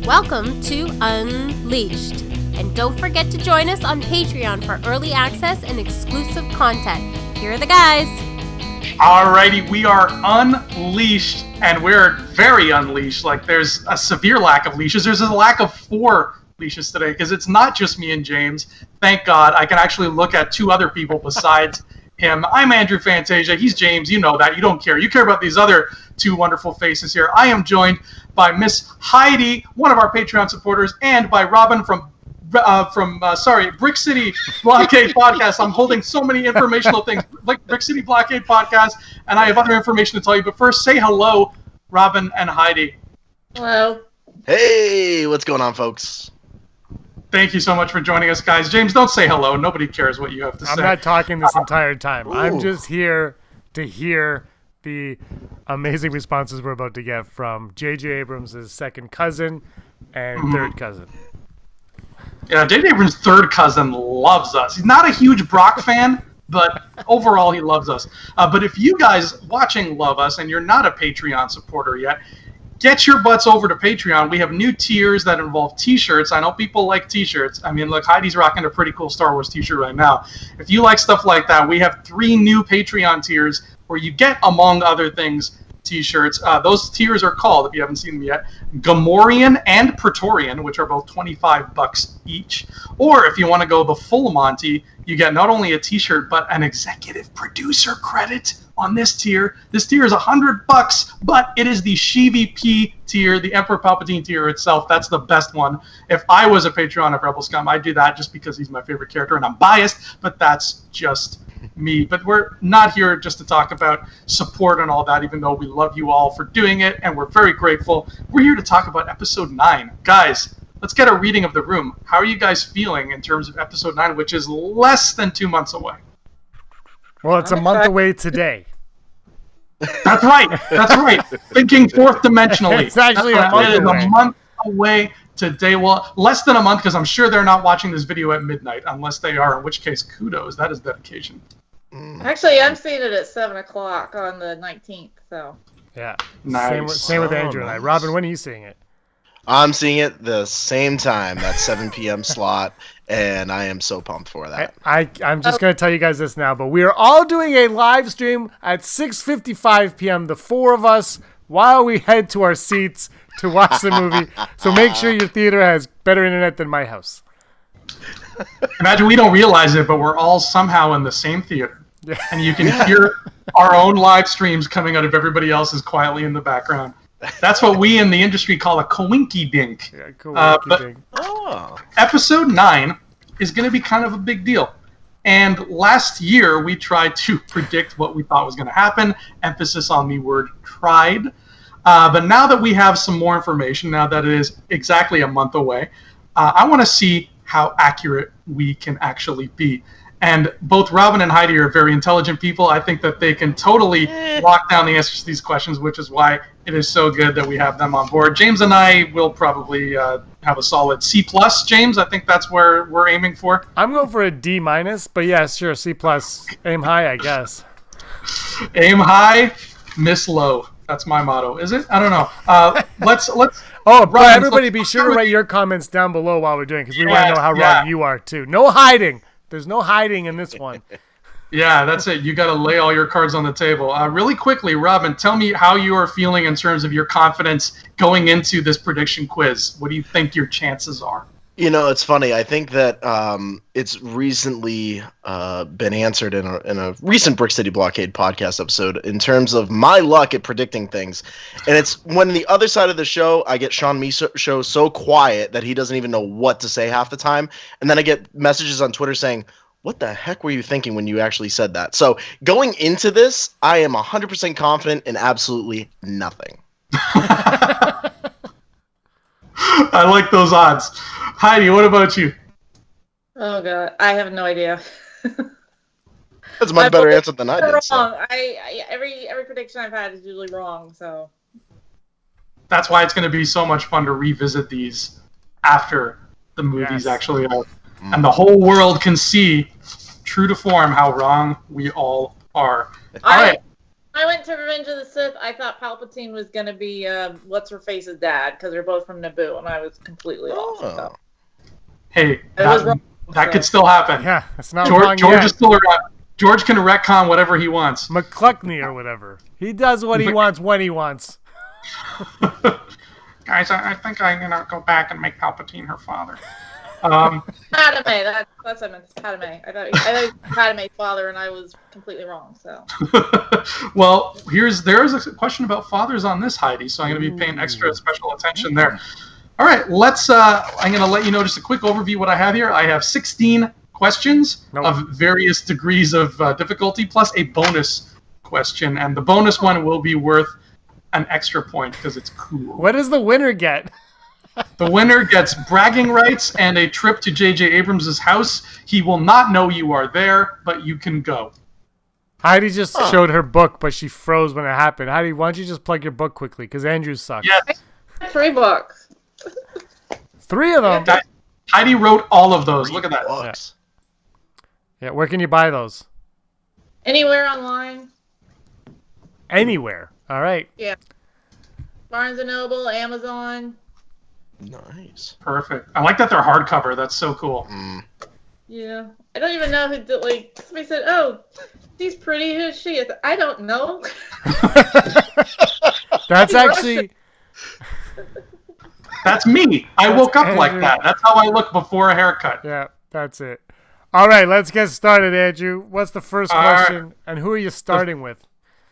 Welcome to Unleashed. And don't forget to join us on Patreon for early access and exclusive content. Here are the guys. Alrighty, we are unleashed, and we're very unleashed. Like, there's a severe lack of leashes. There's a lack of 4 leashes today, because it's not just me and James. Thank God, I can actually look at 2 other people besides him. I'm Andrew Fantasia. He's James. You know that. You don't care. You care about these other 2 wonderful faces here. I am joined by Miss Heidi, one of our Patreon supporters, and by Robin from Brick City Blockade podcast. I'm holding so many informational things, like Brick City Blockade podcast, and I have other information to tell you. But first, say hello, Robin and Heidi. Hello. Hey, what's going on, folks? Thank you so much for joining us, guys. James, don't say hello. Nobody cares what you have to say. I'm not talking this entire time. I'm just here to hear the amazing responses we're about to get from J.J. Abrams' second cousin and third cousin. Yeah, J.J. Abrams' third cousin loves us. He's not a huge Brock fan, but overall he loves us. But if you guys watching love us and you're not a Patreon supporter yet, get your butts over to Patreon. We have new tiers that involve t-shirts. I know people like t-shirts. I mean, look, Heidi's rocking a pretty cool Star Wars t-shirt right now. If you like stuff like that, we have 3 new Patreon tiers where you get, among other things, t-shirts. Those tiers are called, if you haven't seen them yet, Gamorrean and Praetorian, which are both $25 each. Or if you want to go the full Monty, you get not only a t-shirt, but an executive producer credit on this tier. This tier is $100, but it is the SheVP tier, the Emperor Palpatine tier itself. That's the best one. If I was a Patreon of Rebel Scum, I'd do that just because he's my favorite character, and I'm biased, but that's just me. But we're not here just to talk about support and all that, even though we love you all for doing it, and we're very grateful. We're here to talk about Episode 9. Guys, let's get a reading of the room. How are you guys feeling in terms of Episode 9, which is less than 2 months away? Well, it's a month away today. That's right. That's right. Thinking fourth dimensionally. It's actually a month away today. Well, less than a month, because I'm sure they're not watching this video at midnight, unless they are, in which case, kudos. That is dedication. Actually, I'm seeing it at 7 o'clock on the 19th, so. Yeah. Nice. Same with Andrew and I. Robin, when are you seeing it? I'm seeing it the same time, that 7 p.m. slot, and I am so pumped for that. I'm just going to tell you guys this now, but we are all doing a live stream at 6:55 p.m., the 4 of us, while we head to our seats to watch the movie. So make sure your theater has better internet than my house. Imagine we don't realize it, but we're all somehow in the same theater. Yeah. And you can hear our own live streams coming out of everybody else's quietly in the background. That's what we in the industry call a coinky-dink. Yeah, coinky-dink. Episode 9 is going to be kind of a big deal. And last year, we tried to predict what we thought was going to happen. Emphasis on the word tried. But now that we have some more information, now that it is exactly a month away, I want to see how accurate we can actually be. And both Robin and Heidi are very intelligent people. I think that they can totally lock down the answers to these questions, which is why it is so good that we have them on board. James and I will probably have a solid C+. James, I think that's where we're aiming for. I'm going for a D-, but yeah, sure, C+. Aim high, I guess. Aim high, miss low. That's my motto. Is it? I don't know. Let's. Oh, Robin, everybody, be sure to write your comments down below while we're doing it, because we want to know how wrong you are, too. No hiding. There's no hiding in this one. Yeah, that's it. You got to lay all your cards on the table. Really quickly, Robin, tell me how you are feeling in terms of your confidence going into this prediction quiz. What do you think your chances are? You know, it's funny. I think that it's recently been answered in a recent Brick City Blockade podcast episode in terms of my luck at predicting things. And it's when the other side of the show, I get Sean Miso so quiet that he doesn't even know what to say half the time. And then I get messages on Twitter saying, what the heck were you thinking when you actually said that? So going into this, I am 100% confident in absolutely nothing. I like those odds. Heidi, what about you? Oh, God. I have no idea. That's a much better answer than I did. Wrong. So. Every prediction I've had is usually wrong, so. That's why it's going to be so much fun to revisit these after the movies actually out. And the whole world can see, true to form, how wrong we all are. All right. I went to Revenge of the Sith. I thought Palpatine was going to be what's her face's dad because they're both from Naboo, and I was completely off. So. Hey, was wrong, that could still happen. Yeah, it's not George, wrong George yet. is still around. George can retcon whatever he wants. McCluckney or whatever. He does what he wants when he wants. Guys, I think I'm gonna go back and make Palpatine her father. Padme, that's what I meant. Padme. I thought it was Padme's father, and I was completely wrong. So. Well, there is a question about fathers on this, Heidi. So I'm going to be paying extra special attention there. All right, I'm going to let you know just a quick overview what I have here. I have 16 questions of various degrees of difficulty, plus a bonus question, and the bonus one will be worth an extra point because it's cool. What does the winner get? The winner gets bragging rights and a trip to J.J. Abrams' house. He will not know you are there, but you can go. Heidi just showed her book, but she froze when it happened. Heidi, why don't you just plug your book quickly? Because Andrew sucks. Yes. 3 books. 3 of them? Heidi wrote all of those. Look at that. Books. Yeah, where can you buy those? Anywhere online. Anywhere. All right. Yeah. Barnes & Noble, Amazon. Nice. Perfect. I like that they're hardcover. That's so cool. Yeah. I don't even know who did, like, somebody said, oh, she's pretty. Who is she? I don't know. That's actually... That's me. I woke up like Andrew. that. That's how I look before a haircut. Yeah, that's it. All right, let's get started, Andrew. What's the first question, and who are you starting with?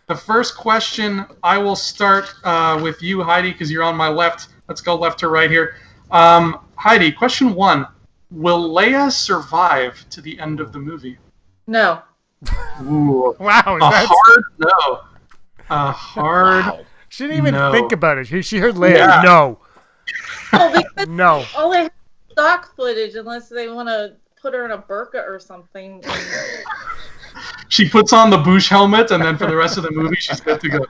The first question, I will start with you, Heidi, because you're on my left. Let's go left to right here. Heidi, question 1. Will Leia survive to the end of the movie? No. Ooh. Wow, A hard no. A hard Wow. she didn't even no. think about it. She heard Leia. Yeah. No. Oh, because No. all they have is stock footage unless they want to put her in a burqa or something. She puts on the Bush helmet, and then for the rest of the movie, she's good to go.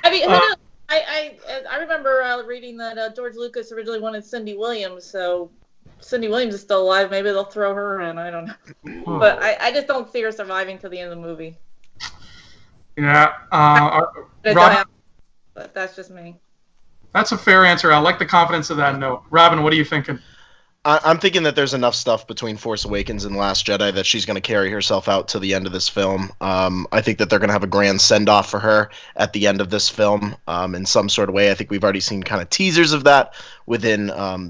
I mean, who knows? I remember reading that George Lucas originally wanted Cindy Williams, so Cindy Williams is still alive. Maybe they'll throw her in. I don't know. But I just don't see her surviving to the end of the movie. Yeah. Robin, but that's just me. That's a fair answer. I like the confidence of that no. Robin, what are you thinking? I'm thinking that there's enough stuff between Force Awakens and Last Jedi that she's going to carry herself out to the end of this film. I think that they're going to have a grand send-off for her at the end of this film in some sort of way. I think we've already seen kind of teasers of that within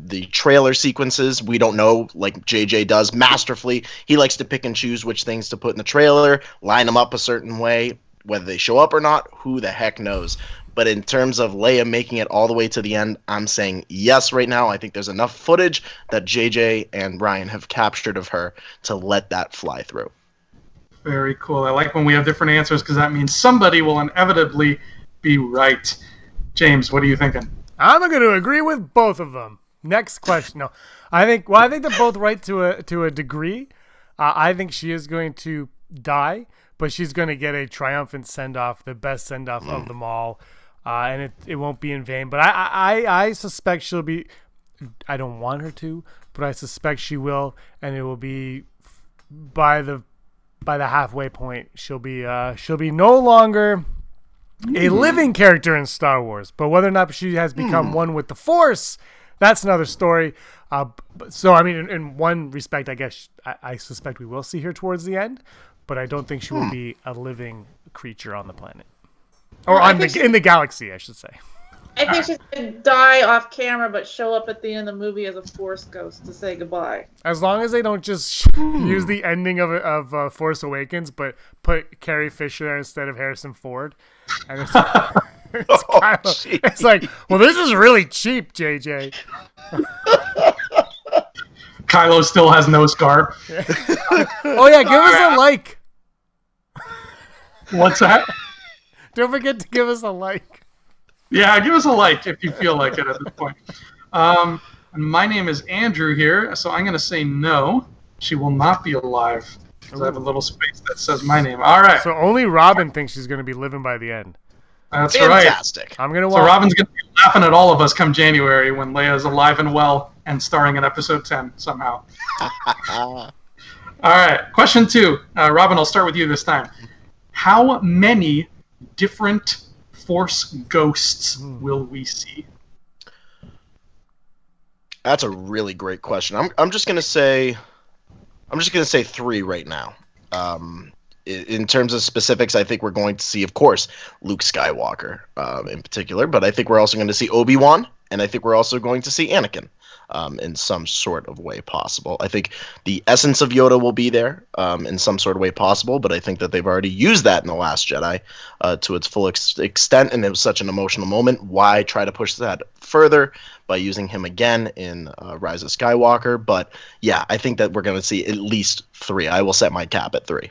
the trailer sequences. We don't know, like JJ does masterfully. He likes to pick and choose which things to put in the trailer, line them up a certain way. Whether they show up or not, who the heck knows? But in terms of Leia making it all the way to the end, I'm saying yes right now. I think there's enough footage that JJ and Ryan have captured of her to let that fly through. Very cool. I like when we have different answers because that means somebody will inevitably be right. James, what are you thinking? I'm going to agree with both of them. Next question. No, I think they're both right to a degree. I think she is going to die, but she's going to get a triumphant send-off, the best send-off of them all. And it won't be in vain. But I suspect she'll be. I don't want her to, but I suspect she will, and it will be by the halfway point. She'll be no longer a living character in Star Wars, but whether or not she has become one with the Force, that's another story. So I mean, in one respect, I guess I suspect we will see her towards the end, but I don't think she will be a living creature on the planet. Or in the galaxy, I should say. I think she's going to die off camera, but show up at the end of the movie as a Force ghost to say goodbye. As long as they don't just use the ending of Force Awakens, but put Carrie Fisher there instead of Harrison Ford. And it's like, well, this is really cheap, JJ. Kylo still has no scar. Oh, yeah, give us a like. What's that? Don't forget to give us a like. Yeah, give us a like if you feel like it at this point. And my name is Andrew here, so I'm going to say no. She will not be alive. Because I have a little space that says my name. All right. So only Robin thinks she's going to be living by the end. That's Fantastic. I'm going to right. So Robin's going to be laughing at all of us come January when Leia's alive and well and starring in episode 10 somehow. All right. Question 2. Robin, I'll start with you this time. How many different Force ghosts will we see? That's a really great question. I'm just gonna say 3 right now. In terms of specifics, I think we're going to see, of course, Luke Skywalker in particular, but I think we're also going to see Obi-Wan, and I think we're also going to see Anakin in some sort of way possible. I think the essence of Yoda will be there in some sort of way possible, but I think that they've already used that in The Last Jedi to its full extent, and it was such an emotional moment. Why try to push that further by using him again in Rise of Skywalker? But yeah, I think that we're going to see at least 3. I will set my cap at 3.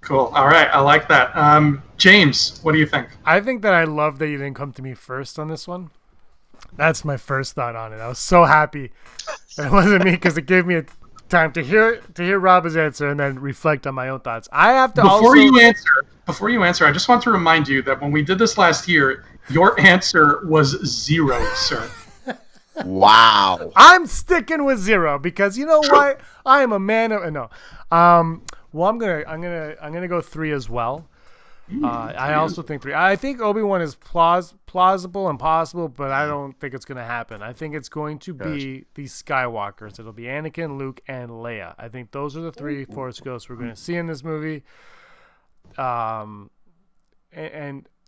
Cool. All right. I like that. James, what do you think? I think that I love that you didn't come to me first on this one. That's my first thought on it. I was so happy that it wasn't me because it gave me a time to hear Robin's answer and then reflect on my own thoughts. I have to Before you answer, I just want to remind you that when we did this last year, your answer was 0, sir. Wow. I'm sticking with 0 because you know why? I am a man of no. Well, I'm gonna go 3 as well. I also think 3. I think Obi-Wan is plausible and possible, but I don't think it's gonna happen. I think it's going to be the Skywalkers. It'll be Anakin, Luke, and Leia. I think those are the 3 Force ghosts we're gonna see in this movie. And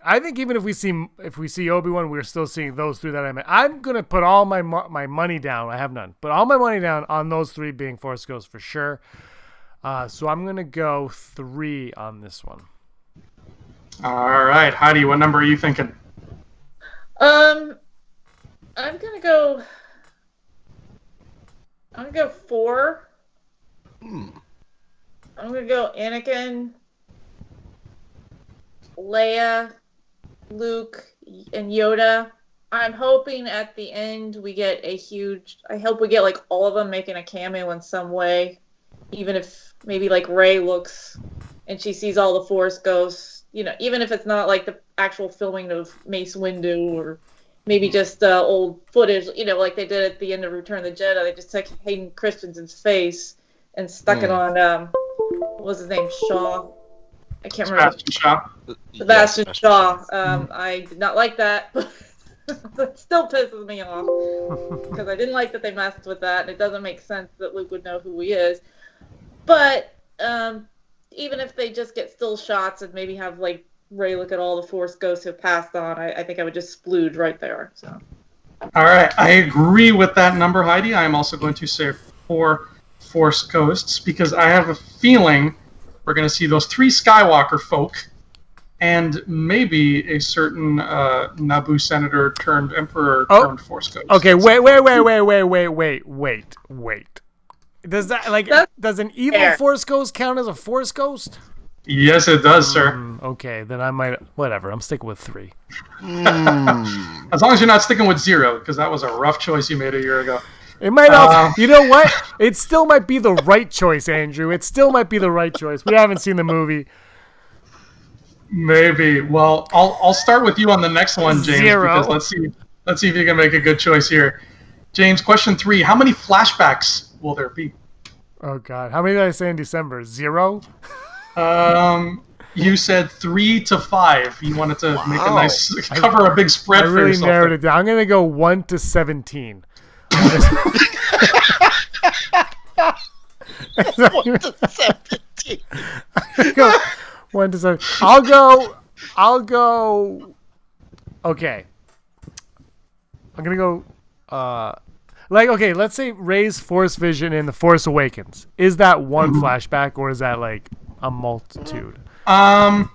I think even if we see Obi-Wan, we're still seeing those 3 that I meant. I'm gonna put all my money down. I have none, but all my money down on those 3 being Force ghosts for sure. So I'm going to go 3 on this one. All right. Heidi, what number are you thinking? I'm going to go 4. I'm going to go Anakin, Leia, Luke, and Yoda. I'm hoping at the end we get I hope we get like all of them making a cameo in some way. Even if maybe like Rey looks and she sees all the Force ghosts, even if it's not like the actual filming of Mace Windu or maybe just old footage, like they did at the end of Return of the Jedi. They just took Hayden Christensen's face and stuck it on, what was his name? Shaw. I can't remember. Sebastian Shaw. I did not like that. It still pisses me off because I didn't like that they messed with that. And it doesn't make sense that Luke would know who he is. But even if they just get still shots and maybe have like Rey look at all the Force ghosts who have passed on, I think I would just splooge right there. So. All right, I agree with that number, Heidi. I am also going to say 4 Force ghosts because I have a feeling we're going to see those 3 Skywalker folk and maybe a certain Naboo senator turned emperor turned Force ghost. Okay, wait. Does an evil Force ghost count as a Force ghost? Yes, it does, sir. Okay, then I might. Whatever. I'm sticking with 3. As long as you're not sticking with 0, because that was a rough choice you made a year ago. It might also. You know what? It still might be the right choice, Andrew. It still might be the right choice. We haven't seen the movie. Maybe. Well, I'll start with you on the next one, James. 0. Because let's see if you can make a good choice here. James, question 3: how many flashbacks will there be? Oh God, how many did I say in December? 0. You said 3 to 5. You wanted to make a nice cover a big spread I for really yourself. narrowed it down. I'm gonna go 1 to 17. 1 to 17. 1 to 7. I'll go. Okay. I'm gonna go. Let's say Rey's Force vision in The Force Awakens. Is that one flashback or is that like a multitude? No.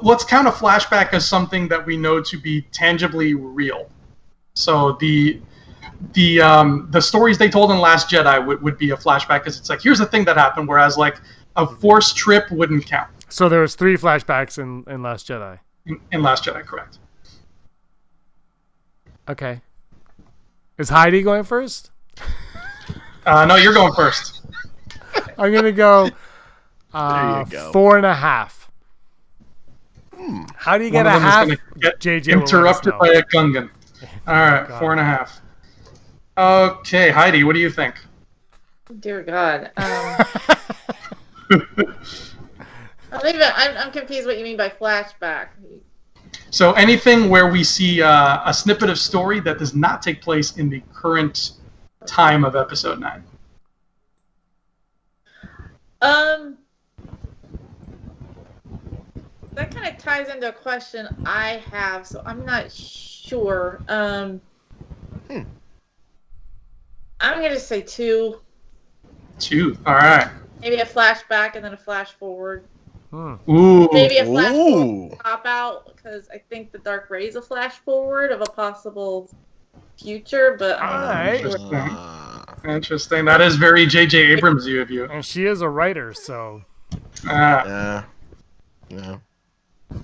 Let's count a flashback as something that we know to be tangibly real. So the stories they told in Last Jedi would be a flashback because it's like, here's the thing that happened, whereas like a Force trip wouldn't count. So there was 3 flashbacks in Last Jedi. In Last Jedi, correct. Okay. Is Heidi going first? No, you're going first. I'm going to go There you go. 4.5. How do you get One a of them half? is gonna get JJ will interrupted let us by know. a Gungan. All right, 4.5. Okay, Heidi, what do you think? Dear God. I'm I'm confused what you mean by flashback. So anything where we see a snippet of story that does not take place in the current time of episode 9. That kind of ties into a question I have, so I'm not sure. I'm gonna say 2. 2. All right. Maybe a flashback and then a flash forward. Ooh. Maybe a flash forward pop out, because I think the dark ray is a flash forward of a possible future, but I'm not sure. Interesting. That is very J.J. Abrams view of you. And she is a writer, so. Yeah.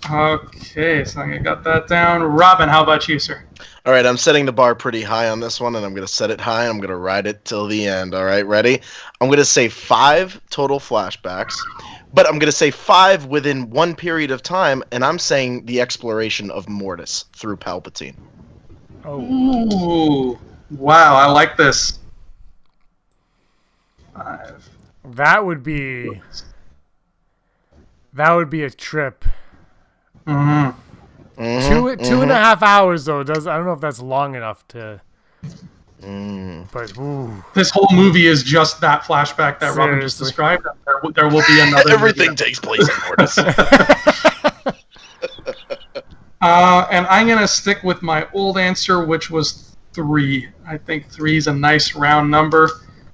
Okay, so I got that down. Robin, how about you, sir? All right, I'm setting the bar pretty high on this one, and I'm going to set it high, and I'm going to ride it till the end. All right, ready? I'm going to say 5 total flashbacks, but I'm going to say 5 within one period of time, and I'm saying the exploration of Mortis through Palpatine. Oh. Ooh. Wow, I like this. 5. That would be a trip. Mm-hmm. 2.5 hours though. I don't know if that's long enough to. But ooh. This whole movie is just that flashback that Robin just described. There will be another. Everything takes place in Mortis. And I'm gonna stick with my old answer, which was 3. I think 3 is a nice round number.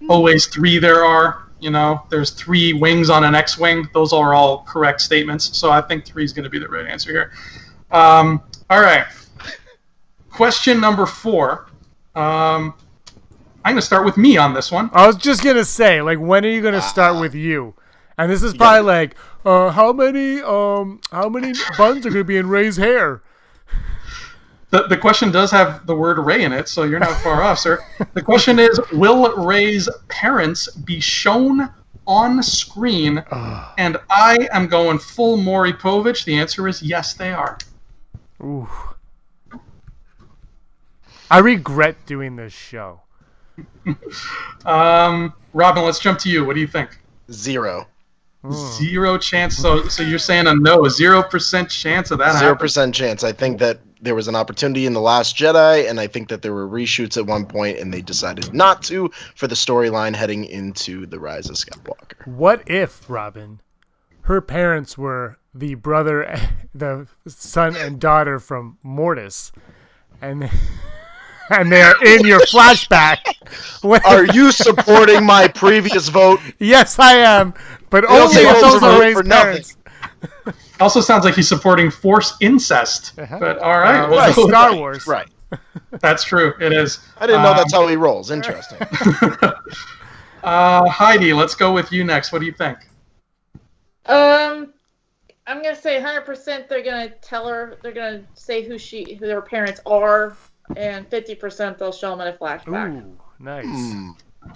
Always 3 there are. You know, there's 3 wings on an X-wing. Those are all correct statements. So I think 3 is going to be the right answer here. All right. Question number 4. I'm going to start with me on this one. I was just going to say, like, when are you going to start with you? And this is probably like, how many buns are going to be in Ray's hair? The question does have the word Ray in it, so you're not far off, sir. The question is, will Ray's parents be shown on screen? And I am going full Maury Povich. The answer is yes, they are. Ooh. I regret doing this show. Robin, let's jump to you. What do you think? 0. 0 chance. So you're saying a no, 0% chance of that happening? 0% chance. I think that there was an opportunity in The Last Jedi, and I think that there were reshoots at one point, and they decided not to for the storyline heading into The Rise of Skywalker. What if, Robin, her parents were the son and daughter from Mortis, and they are in your flashback? Are you supporting my previous vote? Yes, I am, but only if those are Ray's parents. Also sounds like he's supporting Force incest. But all right. Well, Star Wars. Right. That's true. It is. I didn't know that's how he rolls. Interesting. Heidi, let's go with you next. What do you think? I'm gonna say 100%. They're gonna tell her. They're gonna say who their parents are, and 50% they'll show them in a flashback. Ooh, nice.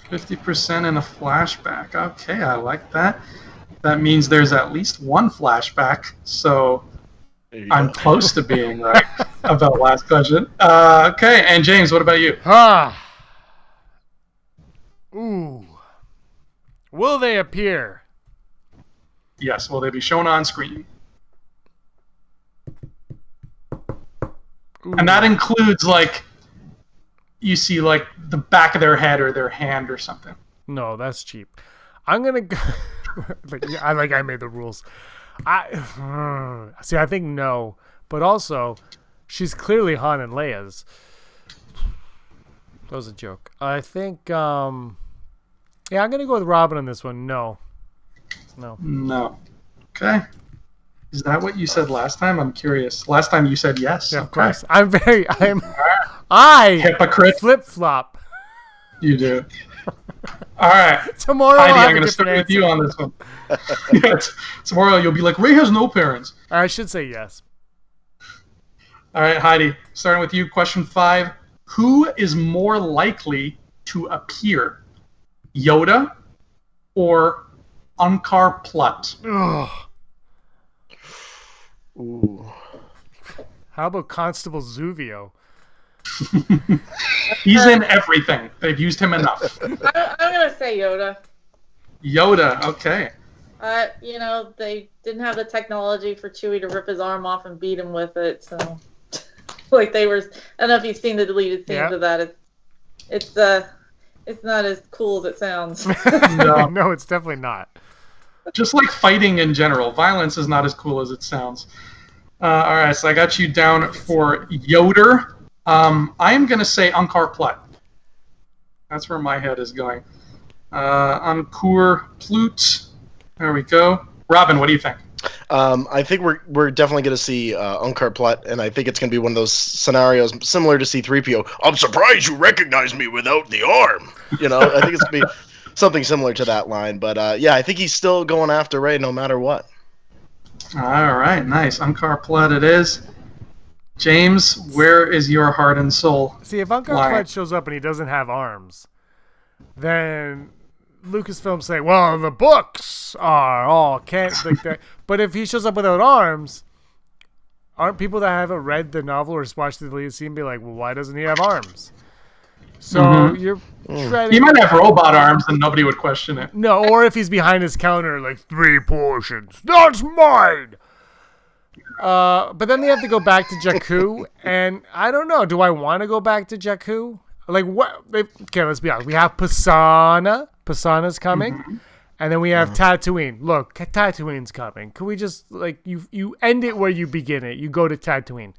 50% in a flashback. Okay, I like that. That means there's at least one flashback, so I'm close to being right about last question. Okay, and James, what about you? Ooh. Will they appear? Yes, will they be shown on screen? Ooh. And that includes, like, you see, like, the back of their head or their hand or something. No, that's cheap. I'm going to go... I made the rules. I think no, but also she's clearly Han and Leia's. That was a joke. I think I'm gonna go with Robin on this one. No. Okay. Is that what you said last time? I'm curious. Last time you said yes. Yeah, of course. I hypocrite. Flip flop. You do. All right. Tomorrow, Heidi, I'm going to start with you on this one. Yes. Tomorrow, you'll be like, Ray has no parents. I should say yes. All right, Heidi, starting with you. Question 5. Who is more likely to appear? Yoda or Unkar Plutt? Ugh. Ooh. How about Constable Zuvio? He's in everything. They've used him enough. I'm gonna say Yoda. Yoda, okay. They didn't have the technology for Chewie to rip his arm off and beat him with it, so like they were. I don't know if you've seen the deleted scenes of that. It's not as cool as it sounds. No, it's definitely not. Just like fighting in general, violence is not as cool as it sounds. All right, so I got you down for Yoder. I am going to say Unkar Plutt. That's where my head is going. Unkar Plutt. There we go. Robin, what do you think? I think we're definitely going to see Unkar Plutt, and I think it's going to be one of those scenarios similar to C-3PO. I'm surprised you recognize me without the arm. I think it's going to be something similar to that line. But I think he's still going after Rey no matter what. All right, nice. Unkar Plutt it is. James, where is your heart and soul? See, if Unkar Plutt shows up and he doesn't have arms, then Lucasfilm say, well, the books are all can't like that. But if he shows up without arms, aren't people that haven't read the novel or watched the deleted scene be like, well, why doesn't he have arms? So you're treading. He might have robot arms and nobody would question it. No, or if he's behind his counter, like 3 portions, that's mine. But then they have to go back to Jakku, and I don't know. Do I want to go back to Jakku? Like what? Okay, let's be honest. We have Pisana. Pisana's coming, and then we have Tatooine. Look, Tatooine's coming. Can we just you end it where you begin it? You go to Tatooine.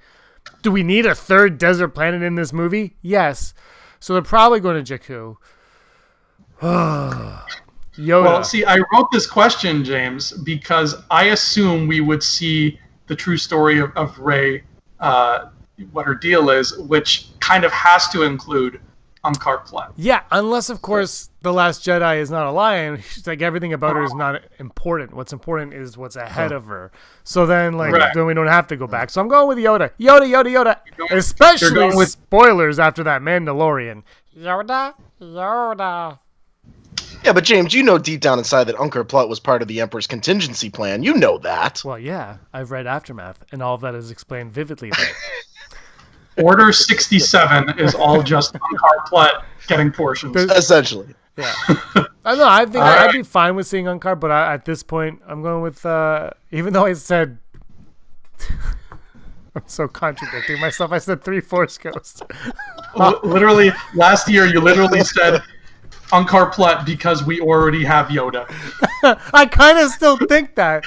Do we need a third desert planet in this movie? Yes. So they're probably going to Jakku. Yoda. Well, see, I wrote this question, James, because I assume we would see the true story of Rey, what her deal is, which kind of has to include Unkar Plutt. Yeah, unless, of course, The Last Jedi is not a lion. She's like, everything about her is not important. What's important is what's ahead of her. So then, then we don't have to go back. So I'm going with Yoda. Yoda. Especially spoilers after that Mandalorian. Yoda. Yeah, but James, you know deep down inside that Unkar Plutt was part of the Emperor's contingency plan. You know that. Well, yeah. I've read Aftermath, and all of that is explained vividly there. Order 67 is all just Unkar Plutt getting portions. Essentially. Yeah. I know. I think I'd be fine with seeing Unkar, but at this point, I'm going with, even though I said, I'm so contradicting myself. I said 3 Force Ghosts. Literally, last year, you literally said Unkar Plutt because we already have Yoda. I kind of still think that,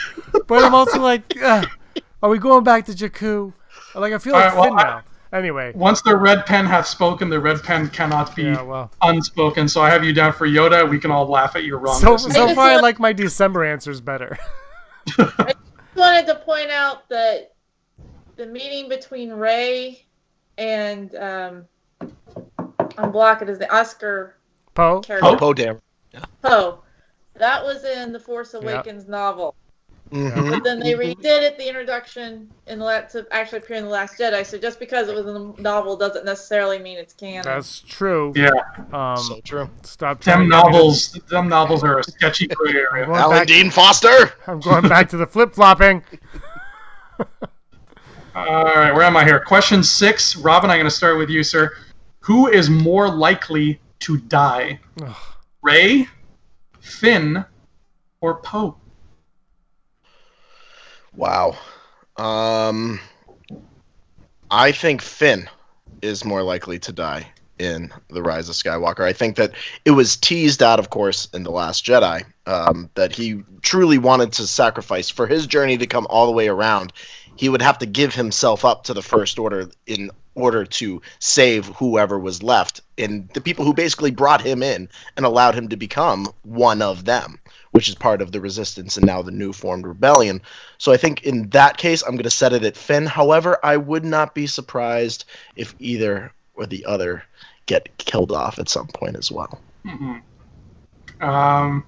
but I'm also like, are we going back to Jakku? Like, I feel like Finn now. Anyway. Once the red pen hath spoken, the red pen cannot be unspoken. So I have you down for Yoda. We can all laugh at your wrongness. So far, I like my December answers better. I just wanted to point out that the meeting between Rey and I'm blocking his name, Oscar Poe. Poe Dameron. Yeah. Poe. That was in the Force Awakens novel. Mm-hmm. But then they redid it, the introduction, to actually appear in The Last Jedi. So just because it was in the novel doesn't necessarily mean it's canon. That's true. Yeah. So true. Stop. Them novels are a sketchy gray area. Alan Dean Foster. I'm going back to the flip-flopping. All right, where am I here? Question 6. Robin, I'm going to start with you, sir. Who is more likely to die? Rey, Finn, or Poe? Wow. I think Finn is more likely to die in The Rise of Skywalker. I think that it was teased out, of course, in The Last Jedi, that he truly wanted to sacrifice for his journey to come all the way around. He would have to give himself up to the First Order in order to save whoever was left, and the people who basically brought him in and allowed him to become one of them, which is part of the Resistance and now the new formed rebellion. So I think in that case, I'm going to set it at Finn. However, I would not be surprised if either or the other get killed off at some point as well. Mm-hmm.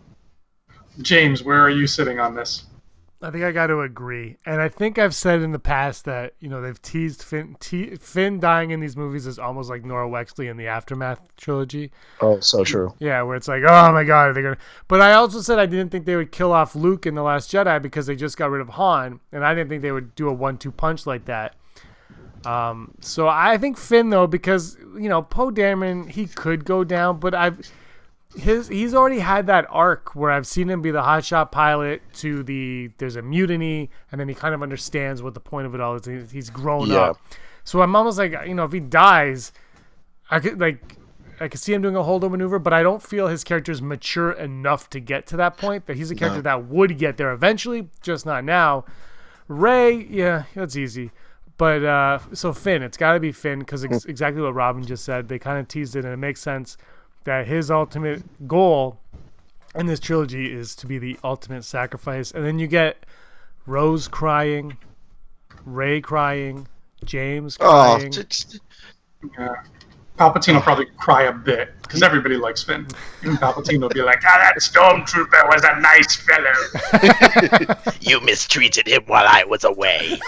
James, where are you sitting on this? I think I got to agree. And I think I've said in the past that, they've teased Finn dying in these movies is almost like Nora Wexley in the Aftermath trilogy. Oh, so true. Yeah, where it's like, oh my God, they're going to... But I also said I didn't think they would kill off Luke in The Last Jedi because they just got rid of Han, and I didn't think they would do a 1-2 punch like that. So I think Finn, though, because, Poe Dameron, he could go down, but he's already had that arc where I've seen him be the hotshot pilot to there's a mutiny, and then he kind of understands what the point of it all is. He's grown up. So I'm almost like, if he dies, I could see him doing a holdo maneuver, but I don't feel his character is mature enough to get to that point. That he's a character that would get there eventually, just not now. Rey, yeah, that's easy. But so Finn, it's got to be Finn because exactly what Robin just said. They kind of teased it, and it makes sense that his ultimate goal in this trilogy is to be the ultimate sacrifice. And then you get Rose crying, Rey crying, James crying. Yeah. Palpatine will probably cry a bit because everybody likes Finn. Even Palpatine will be like, that stormtrooper was a nice fellow. You mistreated him while I was away.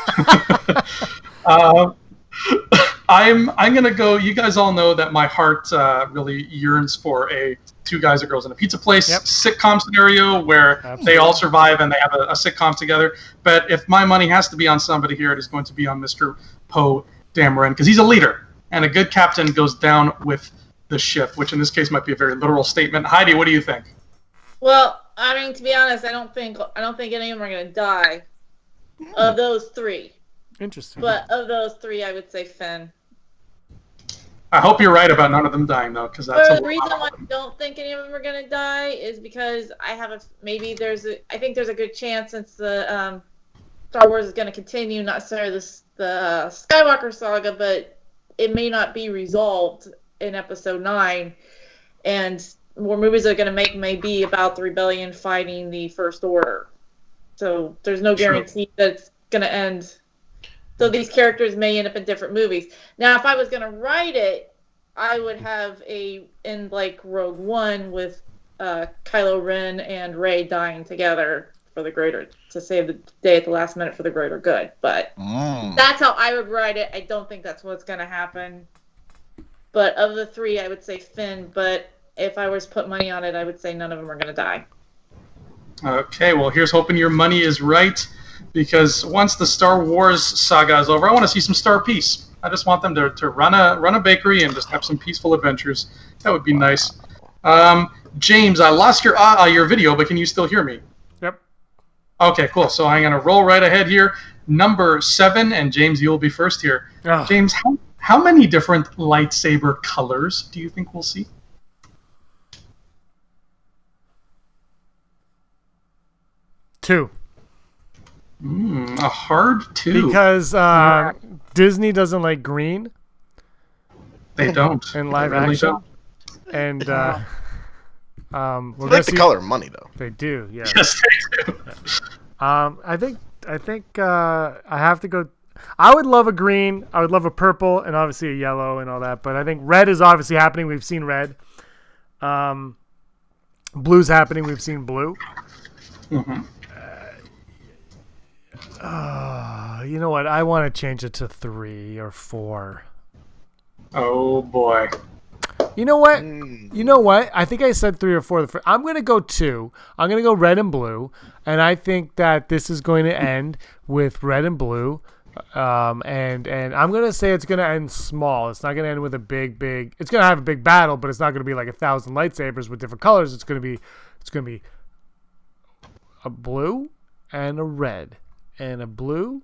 I'm gonna go. You guys all know that my heart really yearns for a two guys or girls in a pizza place sitcom scenario where they all survive and they have a sitcom together. But if my money has to be on somebody here, it is going to be on Mr. Poe Dameron because he's a leader and a good captain goes down with the ship, which in this case might be a very literal statement. Heidi, what do you think? Well, I mean, to be honest, I don't think any of them are going to die. Of those three. Interesting. But of those three, I would say Finn. I hope you're right about none of them dying, though, because that's the reason why I don't think any of them are going to die is because I think there's a good chance since the Star Wars is going to continue, not necessarily the Skywalker saga, but it may not be resolved in Episode 9, and more movies they're going to make may be about the rebellion fighting the First Order. So there's no guarantee that it's going to end. So these characters may end up in different movies. Now, if I was going to write it, I would have in like Rogue One with Kylo Ren and Rey dying together to save the day at the last minute for the greater good. But that's how I would write it. I don't think that's what's going to happen. But of the three, I would say Finn. But if I was to put money on it, I would say none of them are going to die. Okay, well, here's hoping your money is right. Because once the Star Wars saga is over, I want to see some Star Peace. I just want them to run a bakery and just have some peaceful adventures. That would be nice. James, I lost your video, but can you still hear me? Yep. Okay, cool. So I'm going to roll right ahead here. Number 7, and James, you'll be first here. Oh. James, how many different lightsaber colors do you think we'll see? 2. A hard 2. Because Disney doesn't like green. They don't. In live action. Don't. And they like the color of money, though. They do, yeah. Yes, they do. Yeah. I think I have to go. I would love a green. I would love a purple, and obviously a yellow and all that. But I think red is obviously happening. We've seen red. Blue's happening. We've seen blue. Mm-hmm. You know what? I want to change it to 3 or 4. Oh boy. You know what? I think I said 3 or 4. I'm going to go 2. I'm going to go red and blue, and I think that this is going to end with red and blue. And I'm going to say it's going to end small. It's not going to end with a big. It's going to have a big battle, but it's not going to be like 1,000 lightsabers with different colors. It's going to be a blue and a red. And a blue.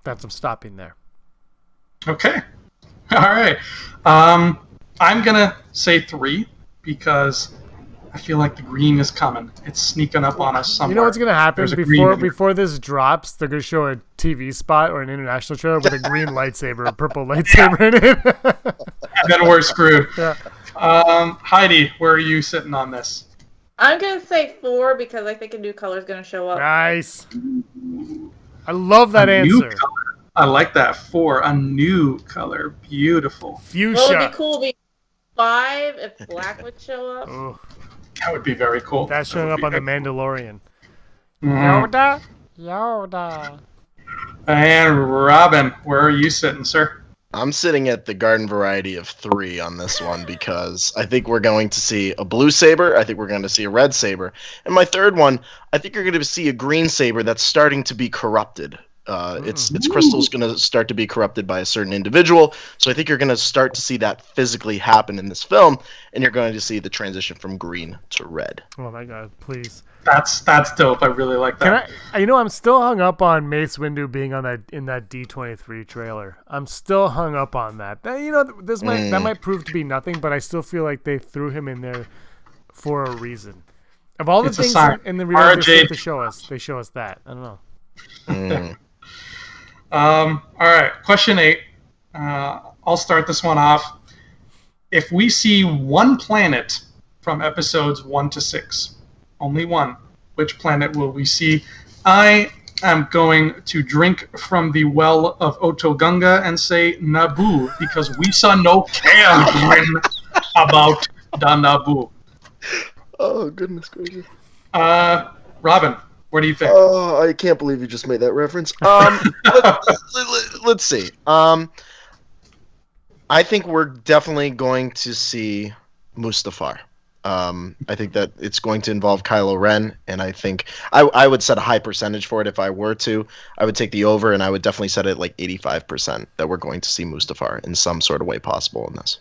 I'm stopping there. Okay. All right. I'm going to say 3 because I feel like the green is coming. It's sneaking up on us somewhere. You know what's going to happen? Before this drops, they're going to show a TV spot or an international trailer with a green lightsaber, a purple lightsaber in it. And then we're screwed. Yeah. Heidi, where are you sitting on this? I'm going to say 4 because I think a new color is going to show up. Nice. I love that answer. I like that. 4, a new color. Beautiful. Fuchsia. Well, it would be cool to be 5 if black would show up. Ooh. That would be very cool. That's showing up on The Mandalorian. Mm-hmm. Yoda. And Robin, where are you sitting, sir? I'm sitting at the garden variety of 3 on this one because I think we're going to see a blue saber. I think we're going to see a red saber. And my third one, I think you're going to see a green saber that's starting to be corrupted. Its crystal's going to start to be corrupted by a certain individual. So I think you're going to start to see that physically happen in this film, and you're going to see the transition from green to red. Oh my God, please. That's dope. I really like that. I'm still hung up on Mace Windu being on that D23 trailer. I'm still hung up on that. That might prove to be nothing, but I still feel like they threw him in there for a reason. Of all the things in the real to show us, they show us that. I don't know. All right, question 8. I'll start this one off. If we see one planet from episodes 1 to 6, only one, which planet will we see? I am going to drink from the well of Otogunga and say Naboo, because we saw no caring about the Naboo. Oh, goodness gracious. Robin, what do you think? Oh, I can't believe you just made that reference. Let's see. I think we're definitely going to see Mustafar. I think that it's going to involve Kylo Ren, and I think I would set a high percentage for it if I were to. I would take the over, and I would definitely set it like 85% that we're going to see Mustafar in some sort of way possible in this.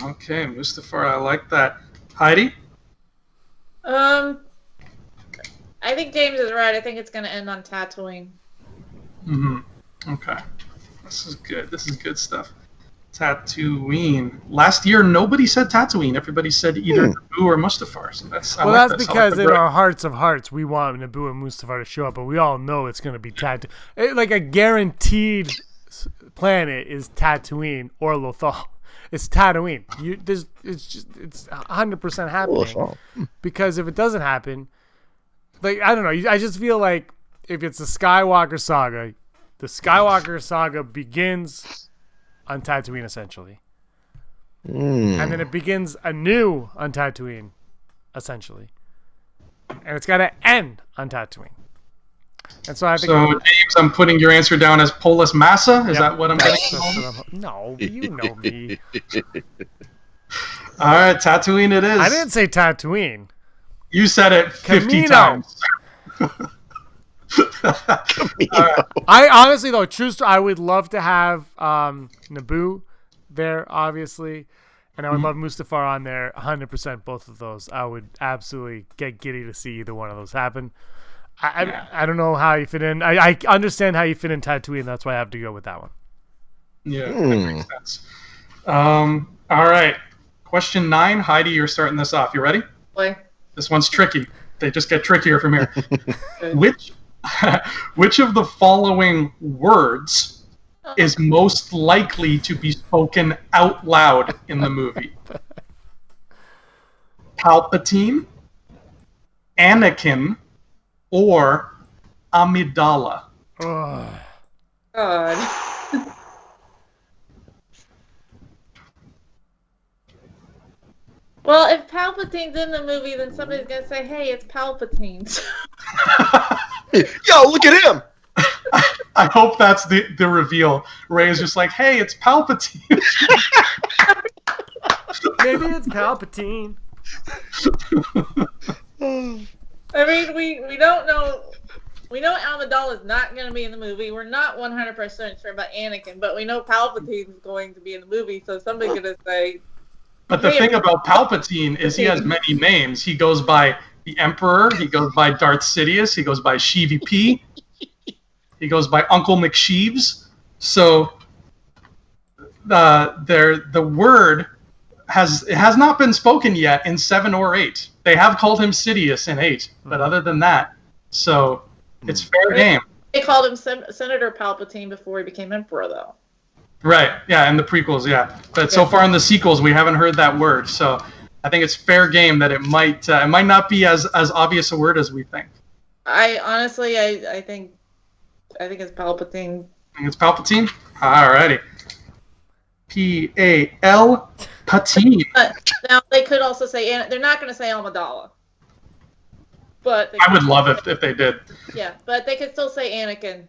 Okay, Mustafar, I like that. Heidi? I think James is right. I think it's going to end on Tatooine. Okay. This is good. This is good stuff. Tatooine. Last year, nobody said Tatooine. Everybody said either Naboo or Mustafar. So that's because in our hearts of hearts, we want Naboo and Mustafar to show up, but we all know it's going to be Tatooine. Like a guaranteed planet is Tatooine or Lothal. It's Tatooine. It's 100% happening. Because if it doesn't happen, like I don't know, I just feel like if it's the Skywalker saga, the Skywalker saga begins on Tatooine essentially, and then it begins anew on Tatooine, essentially, and it's got to end on Tatooine. And so I think. So James, I'm putting your answer down as Polis Massa. Is that what I'm getting? No, you know me. All right, Tatooine it is. I didn't say Tatooine. You said it 50 times. I honestly, though, I would love to have Naboo there, obviously, and I would love Mustafar on there, 100%. Both of those, I would absolutely get giddy to see either one of those happen. I don't know how you fit in. I understand how you fit in Tatooine. That's why I have to go with that one. Yeah, that makes sense. All right, question 9. Heidi, you're starting this off. You ready? Boy. This one's tricky. They just get trickier from here. Which of the following words is most likely to be spoken out loud in the movie? Palpatine, Anakin, or Amidala? God. Well, if Palpatine's in the movie, then somebody's going to say, hey, it's Palpatine. Yo, look at him! I hope that's the reveal. Rey is just like, hey, it's Palpatine. Maybe it's Palpatine. I mean, we don't know. We know Amidala is not going to be in the movie. We're not 100% sure about Anakin, but we know Palpatine's going to be in the movie, so somebody's going to say... But the thing about Palpatine is he has many names. He goes by the Emperor. He goes by Darth Sidious. He goes by Sheevy P. He goes by Uncle McSheeves. So the word has not been spoken yet in 7 or 8. They have called him Sidious in 8, but other than that, so it's fair game. They called him Senator Palpatine before he became Emperor, though. Right, yeah, in the prequels, yeah. But so far in the sequels, we haven't heard that word. So I think it's fair game that it might not be as obvious a word as we think. I honestly, I think it's Palpatine. I think it's Palpatine? Alrighty. P-A-L Patine. But now they could also say, they're not going to say Amidala. But I would love it if they did. Yeah, but they could still say Anakin.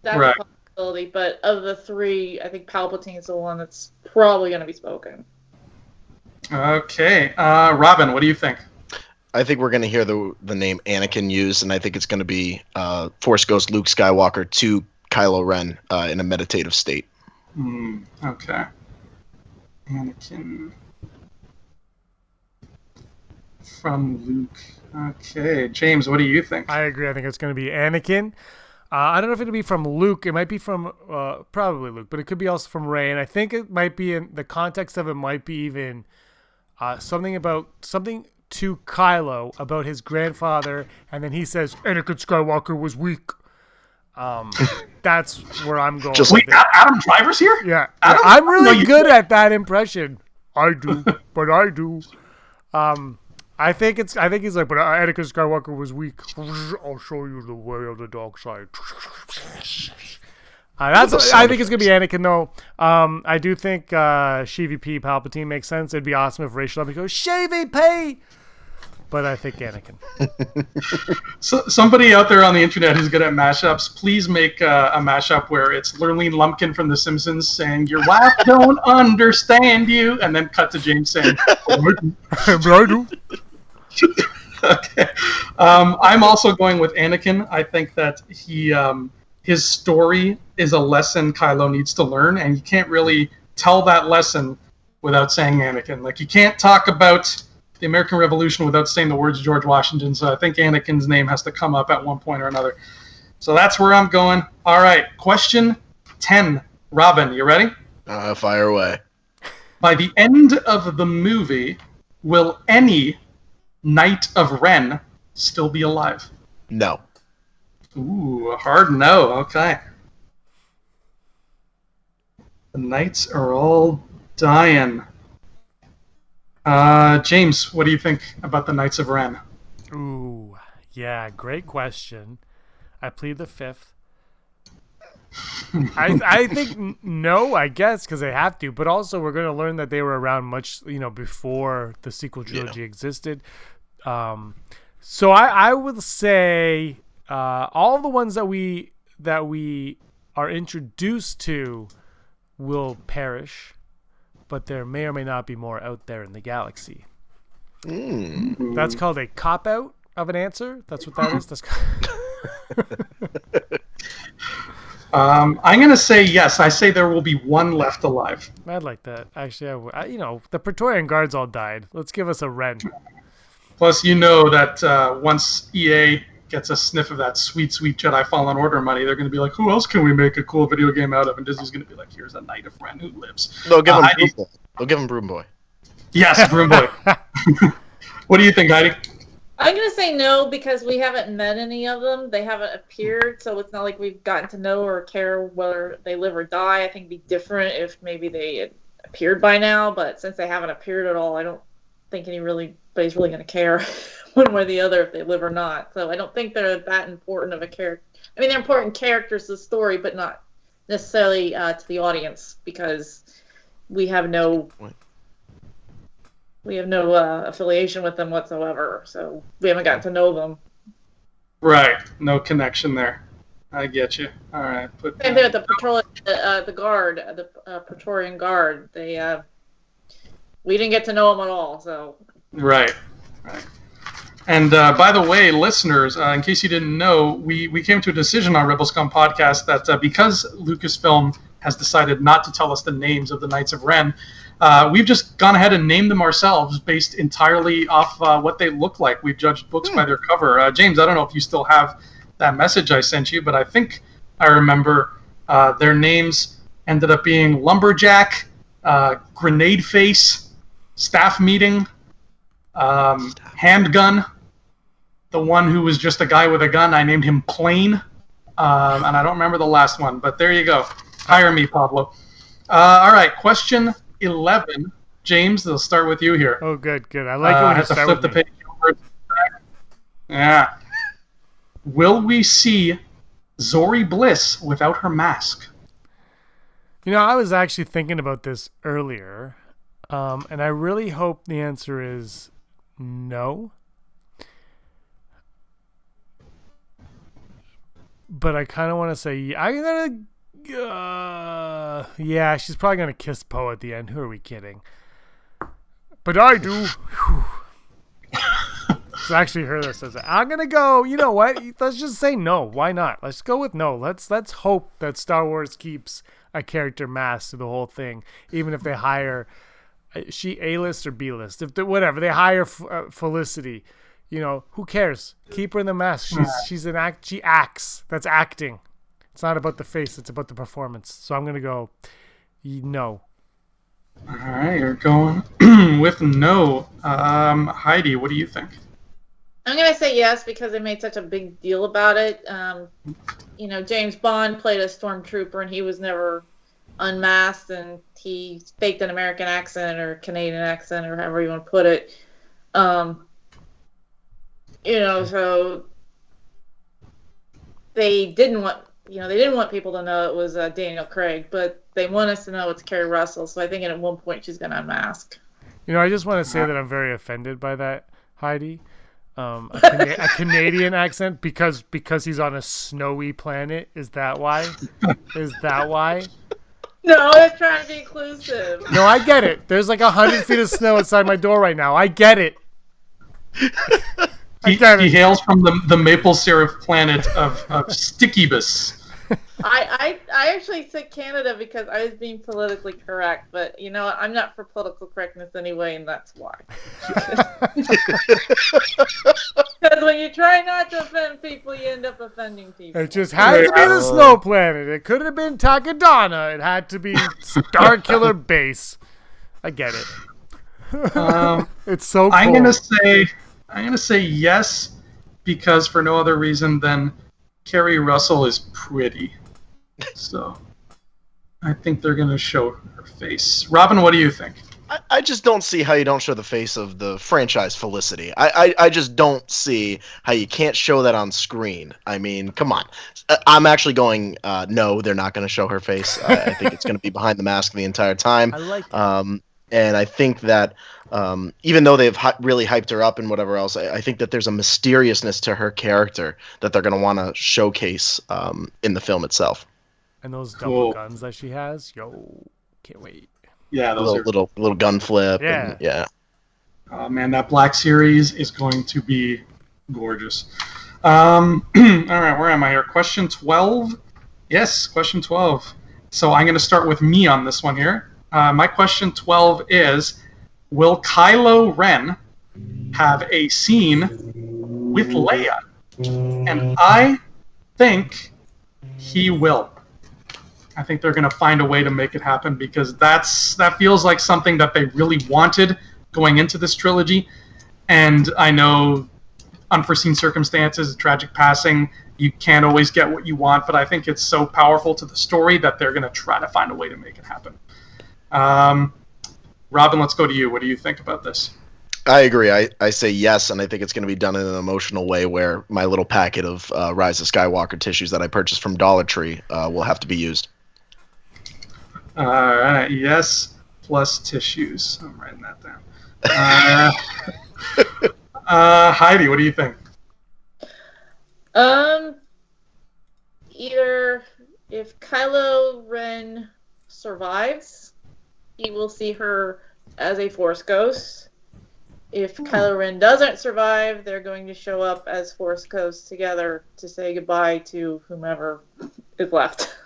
That's right. A possibility. But of the 3, I think Palpatine's the one that's probably going to be spoken. Okay. Robin, what do you think? I think we're going to hear the name Anakin used, and I think it's going to be Force Ghost Luke Skywalker to Kylo Ren in a meditative state. Okay. Anakin from Luke. Okay, James, what do you think? I agree. I think it's going to be Anakin. I don't know if it'll be from Luke. It might be from probably Luke, but it could be also from Rey. And I think it might be in the context of it might be even something to Kylo about his grandfather, and then he says Anakin Skywalker was weak. That's where I'm going. Wait, Adam Driver's here? Yeah, I'm really good at that impression. I do, but I do. I think he's like, but Anakin Skywalker was weak. I'll show you the way of the dark side. I think it's gonna be Anakin though. I do think CVP Palpatine makes sense. It'd be awesome if Rachel goes CVP. But I think Anakin. So somebody out there on the internet who's good at mashups, please make a mashup where it's Lurleen Lumpkin from The Simpsons saying, "Your wife don't understand you," and then cut to James saying, "I do." Okay. I'm also going with Anakin. I think that his story is a lesson Kylo needs to learn, and you can't really tell that lesson without saying Anakin. Like, you can't talk about the American Revolution without saying the words George Washington, so I think Anakin's name has to come up at one point or another. So that's where I'm going. All right, question 10. Robin, you ready? Fire away. By the end of the movie, will any Knight of Ren still be alive? No. Ooh, a hard no. Okay. The Knights are all dying. James, what do you think about the Knights of Ren? Ooh, yeah, great question. I plead the fifth. I think no, I guess, because they have to. But also, we're going to learn that they were around much, before the sequel trilogy existed. So I would say all the ones that we are introduced to will perish, but there may or may not be more out there in the galaxy. That's called a cop-out of an answer. That's what that is. That's I'm going to say yes. I say there will be one left alive. I'd like that. Actually, the Praetorian Guards all died. Let's give us a Ren. Plus, that once EA gets a sniff of that sweet, sweet Jedi Fallen Order money, they're going to be like, who else can we make a cool video game out of? And Disney's going to be like, here's a Knight of Ren who lives. They'll give him Broom Boy. They'll give him Broom Boy. Yes, Broom Boy. What do you think, Heidi? I'm going to say no because we haven't met any of them. They haven't appeared, so it's not like we've gotten to know or care whether they live or die. I think it'd be different if maybe they had appeared by now, but since they haven't appeared at all, I don't think anybody's really going to care one way or the other if they live or not. So I don't think they're that important of a character. I mean, they're important characters to the story, but not necessarily to the audience because we have no affiliation with them whatsoever. So we haven't gotten to know them. Right. No connection there. I get you. All right. Same thing with the guard, the Praetorian Guard. We didn't get to know them at all. So. Right. And by the way, listeners, in case you didn't know, we came to a decision on Rebel Scum podcast that because Lucasfilm has decided not to tell us the names of the Knights of Ren, we've just gone ahead and named them ourselves based entirely off what they look like. We've judged books by their cover. James, I don't know if you still have that message I sent you, but I think I remember their names ended up being Lumberjack, Grenade Face, Staff Meeting, Handgun. The one who was just a guy with a gun, I named him Plane. And I don't remember the last one, but there you go. Hire me, Pablo. All right, question 11. James, they'll start with you here. Oh, good. I like it when you start with me. Page over. Yeah. Will we see Zori Bliss without her mask? I was actually thinking about this earlier, and I really hope the answer is no. But I kind of want to say, yeah, she's probably going to kiss Poe at the end. Who are we kidding? But I do. It's actually her that says it. I'm gonna go. You know what? Let's just say no. Why not? Let's go with no. Let's hope that Star Wars keeps a character masked through the whole thing, even if they hire she A-list or B-list. If whatever they hire Felicity, who cares? Keep her in the mask. She's an act. She acts. That's acting. It's not about the face. It's about the performance. So I'm gonna go no. All right, you're going with no. Heidi, what do you think? I'm going to say yes because they made such a big deal about it. James Bond played a stormtrooper and he was never unmasked and he faked an American accent or Canadian accent or however you want to put it. So they didn't want people to know it was Daniel Craig, but they want us to know it's Kerry Russell. So I think at one point she's going to unmask. I just want to say that I'm very offended by that, Heidi. A Canadian accent because he's on a snowy planet. Is that why? No, they're trying to be inclusive. No, I get it. There's like 100 feet of snow outside my door right now. I get it. He hails from the maple syrup planet of Stickybus. I actually said Canada because I was being politically correct, but I'm not for political correctness anyway, and that's why. Because when you try not to offend people, you end up offending people. It just had to be the snow planet. It could have been Takodana. It had to be Starkiller Base. I get it. It's so cool. I'm gonna say yes because for no other reason than Kerry Russell is pretty. So I think they're going to show her face. Robin, what do you think? I just don't see how you don't show the face of the franchise Felicity. I just don't see how you can't show that on screen. I mean, come on. I'm actually going, no, they're not going to show her face. I think it's going to be behind the mask the entire time. I like that. And I think that even though they've really hyped her up and whatever else, I think that there's a mysteriousness to her character that they're going to want to showcase in the film itself. And those double guns that she has, can't wait. Yeah, those little gun flip. Yeah. Yeah. Oh man, that Black Series is going to be gorgeous. All right, where am I here? Question 12. Yes, question 12. So I'm going to start with me on this one here. My question 12 is, will Kylo Ren have a scene with Leia? And I think he will. I think they're going to find a way to make it happen because that feels like something that they really wanted going into this trilogy. And I know unforeseen circumstances, tragic passing, you can't always get what you want, but I think it's so powerful to the story that they're going to try to find a way to make it happen. Robin, let's go to you. What do you think about this? I agree. I say yes, and I think it's going to be done in an emotional way where my little packet of Rise of Skywalker tissues that I purchased from Dollar Tree will have to be used. All right. Yes, plus tissues. I'm writing that down. Heidi, what do you think? Either if Kylo Ren survives, he will see her as a Force ghost. If Kylo Ren doesn't survive, they're going to show up as Force ghosts together to say goodbye to whomever is left.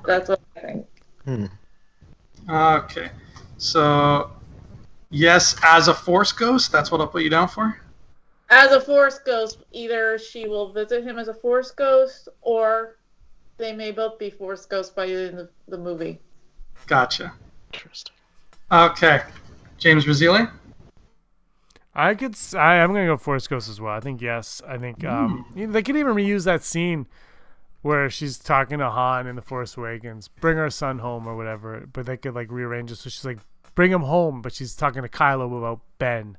That's what I think. Okay. So, yes, as a Force ghost, that's what I'll put you down for? As a Force ghost, either she will visit him as a Force ghost, or they may both be Force ghosts by the end of the movie. Gotcha. Interesting. Okay. James Razili? I'm going to go Force Ghost as well. I think yes. I think they could even reuse that scene where she's talking to Han in The Force Awakens, bring our son home or whatever, but they could like rearrange it so she's like, bring him home, but she's talking to Kylo about Ben.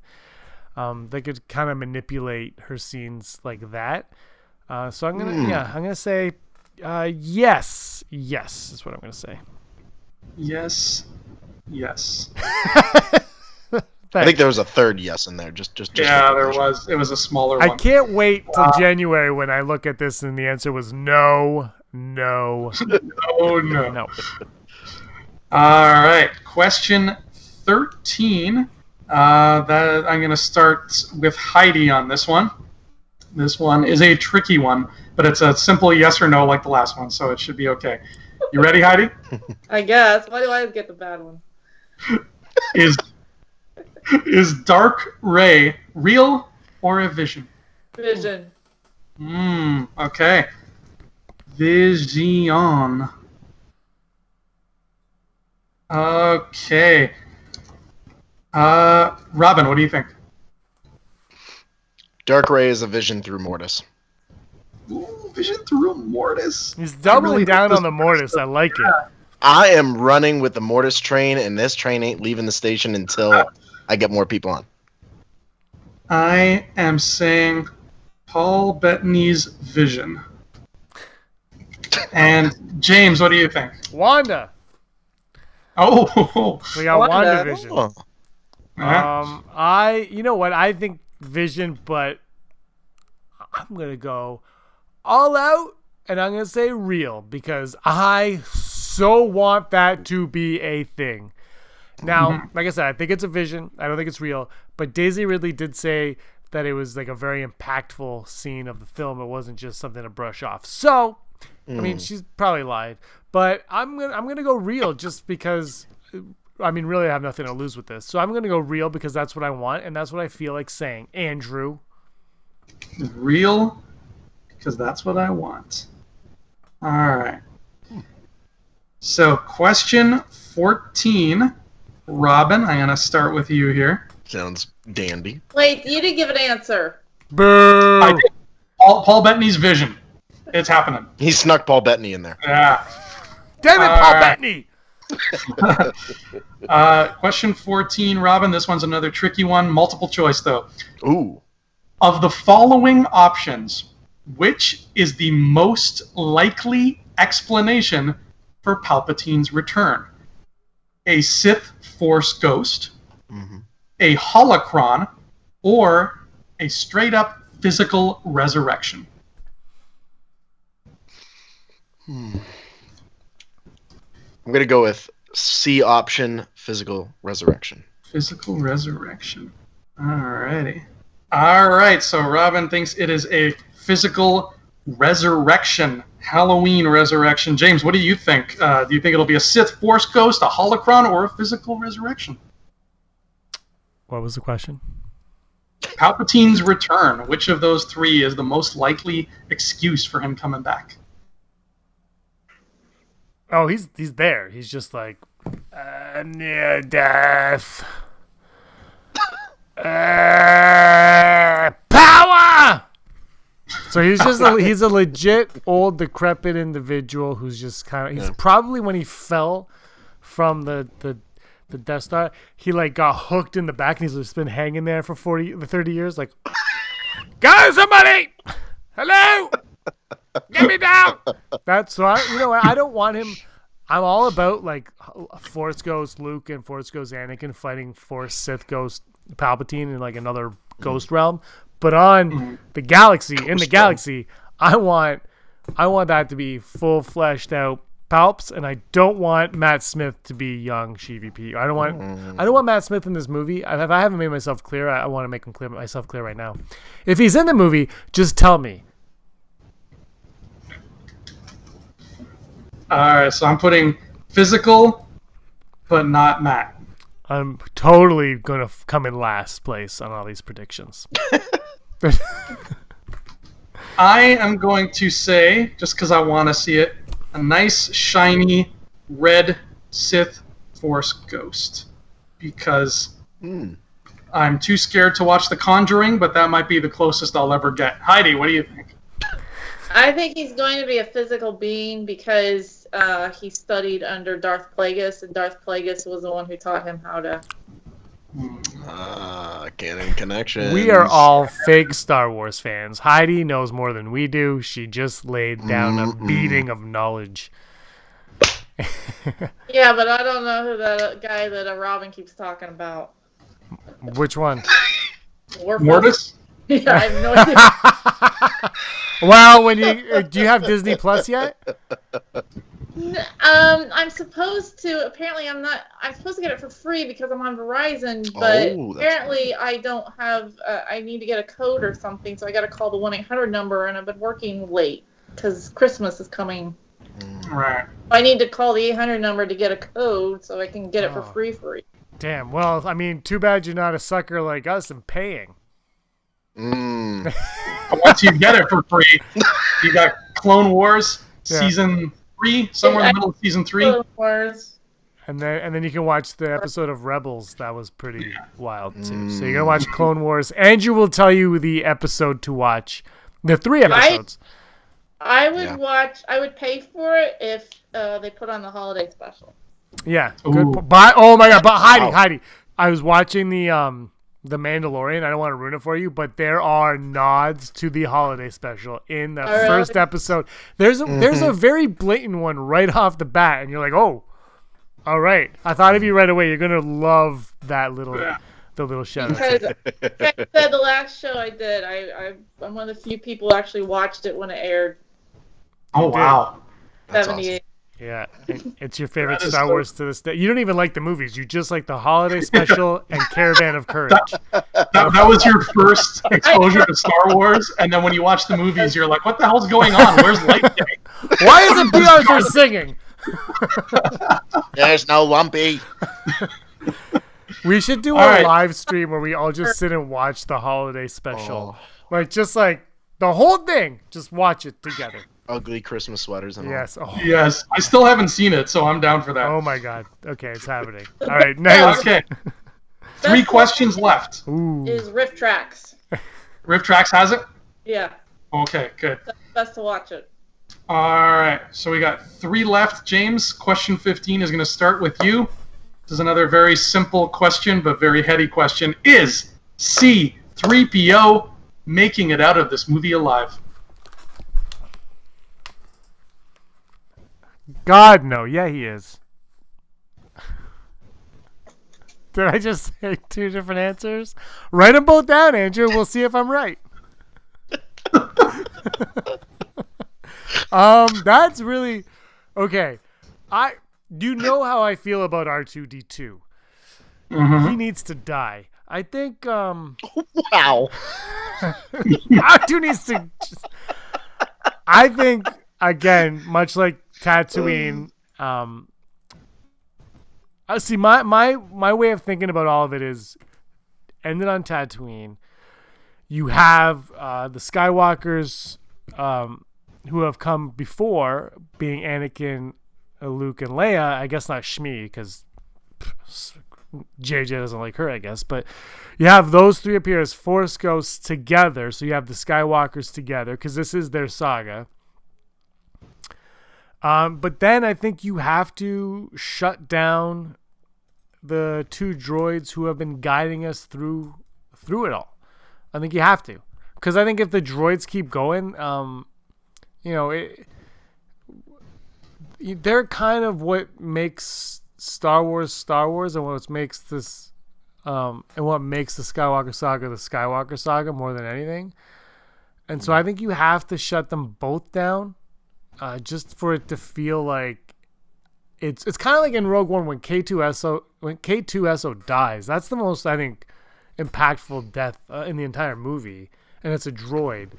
They could kind of manipulate her scenes like that. So I'm gonna say yes. Yes is what I'm gonna say. Yes. I think there was a third yes in there. Just yeah, there was. It was a smaller one. I can't wait till January when I look at this and the answer was no. No. No. All right. Question 13 That I'm going to start with Heidi on this one. This one is a tricky one, but it's a simple yes or no like the last one, so it should be okay. You ready, Heidi? I guess. Why do I get the bad one? Is Dark Ray real or a vision? Vision. Okay. Vision. Okay. Robin, what do you think? Dark Ray is a vision through Mortis. Ooh, vision through Mortis. He's doubling down on the Mortis. I like it. I am running with the Mortis train, and this train ain't leaving the station until I get more people on. I am saying Paul Bettany's vision. And James, what do you think? Wanda. Oh, We got Wanda. WandaVision. yeah. You know what? I think Vision, but I'm gonna go all out, and I'm gonna say real because I so want that to be a thing. Now, like I said, I think it's a vision. I don't think it's real. But Daisy Ridley did say that it was like a very impactful scene of the film. It wasn't just something to brush off. So, I mean, she's probably lied. But I'm gonna go real just because. I mean, really, I have nothing to lose with this. So I'm gonna go real because that's what I want and that's what I feel like saying. Andrew. Real, because that's what I want. All right. So, question 14. Robin, I'm going to start with you here. Sounds dandy. Wait, you didn't give an answer. Boo! I did. Paul Bettany's vision. It's happening. He snuck Paul Bettany in there. Yeah. Damn it, Paul Bettany! Question 14, Robin. This one's another tricky one. Multiple choice, though. Ooh. Of the following options, which is the most likely explanation for Palpatine's return? A Sith Force ghost, a holocron, or a straight-up physical resurrection? I'm going to go with C option, physical resurrection. Physical resurrection. Alrighty. Alright, so Robin thinks it is a physical resurrection. Halloween resurrection. James, what do you think? Do you think it'll be a Sith Force ghost, a holocron, or a physical resurrection? What was the question? Palpatine's return. Which of those three is the most likely excuse for him coming back? Oh, he's there. He's just like near death. Power. So he's just he's a legit old decrepit individual who's just kind of. He's probably when he fell from the Death Star, he like got hooked in the back and he's just been hanging there for 30 years. Like, go somebody! Hello! Get me down! That's so. You know what? I don't want him. I'm all about like Force Ghost Luke and Force Ghost Anakin fighting Force Sith Ghost Palpatine in like another ghost realm. But on the galaxy, I want that to be full fleshed out Palps, and I don't want Matt Smith to be young CVP. I don't want Matt Smith in this movie. If I haven't made myself clear, I want to make myself clear right now. If he's in the movie, just tell me. Alright, so I'm putting physical, but not Matt. I'm totally going to come in last place on all these predictions. I am going to say, just because I want to see it, a nice, shiny, red Sith Force ghost. Because I'm too scared to watch The Conjuring, but that might be the closest I'll ever get. Heidi, what do you think? I think he's going to be a physical being because he studied under Darth Plagueis, and Darth Plagueis was the one who taught him how to. Canon connection. We are all fake Star Wars fans. Heidi knows more than we do. She just laid down a beating of knowledge. Yeah, but I don't know who that guy that Robin keeps talking about. Which one? Mortis? Yeah, I have no idea. Well, do you have Disney Plus yet? I'm supposed to. Apparently, I'm not. I'm supposed to get it for free because I'm on Verizon. But apparently, I don't have. I need to get a code or something, so I got to call the 1-800 number, and I've been working late because Christmas is coming. Right. I need to call the 800 number to get a code so I can get it for free. Damn. Well, I mean, too bad you're not a sucker like us and paying. Once you get it for free, you got Clone Wars season 3, somewhere in the middle of season 3. Clone Wars. And then you can watch the episode of Rebels. That was pretty wild too. So you're gonna watch Clone Wars. Andrew will tell you the episode to watch. The 3 episodes. I would watch. I would pay for it if they put on the holiday special. Yeah. Good. But oh my god! But Heidi, I was watching the Mandalorian. I don't want to ruin it for you, but there are nods to the holiday special in the first episode. There's a very blatant one right off the bat, and you're like, oh, all right. I thought of you right away. You're gonna love that the little shout out. Because like I said, the last show I did, I'm one of the few people who actually watched it when it aired. Oh wow, 78. Awesome. Yeah, it's your favorite Star Wars to this day. You don't even like the movies. You just like the holiday special and Caravan of Courage. That was your first exposure to Star Wars, and then when you watch the movies, you're like, what the hell's going on? Where's Light Day? Why isn't B. Arthur singing? There's no Lumpy. We should do a live stream where we all just sit and watch the holiday special. Just like the whole thing. Just watch it together. Ugly Christmas sweaters and all. Oh. Yes. I still haven't seen it, so I'm down for that. Oh my god. Okay, it's happening. All right, now okay. 3 questions left. Ooh. Is Riff Tracks. Riff Tracks has it? Yeah. Okay, good. That's best to watch it. All right, so we got 3 left. James, question 15 is going to start with you. This is another very simple question, but very heady question. Is C-3PO making it out of this movie alive? God, no. Yeah, he is. Did I just say 2 different answers? Write them both down, Andrew. We'll see if I'm right. That's really... Okay. You know how I feel about R2-D2. Mm-hmm. He needs to die. I think... Wow. R2 needs to... I think, again, much like Tatooine. See, my way of thinking about all of it is ended on Tatooine. You have the Skywalkers who have come before, being Anakin, Luke, and Leia. I guess not Shmi, because JJ doesn't like her, I guess. But you have those 3 appear as Force ghosts together. So you have the Skywalkers together, because this is their saga. But then I think you have to shut down the 2 droids who have been guiding us through it all. I think you have to, because I think if the droids keep going, they're kind of what makes Star Wars, and what makes this, and what makes the Skywalker saga more than anything. And so I think you have to shut them both down. Just for it to feel like it's kind of like in Rogue One when K2SO dies. That's the most, I think, impactful death in the entire movie, and it's a droid.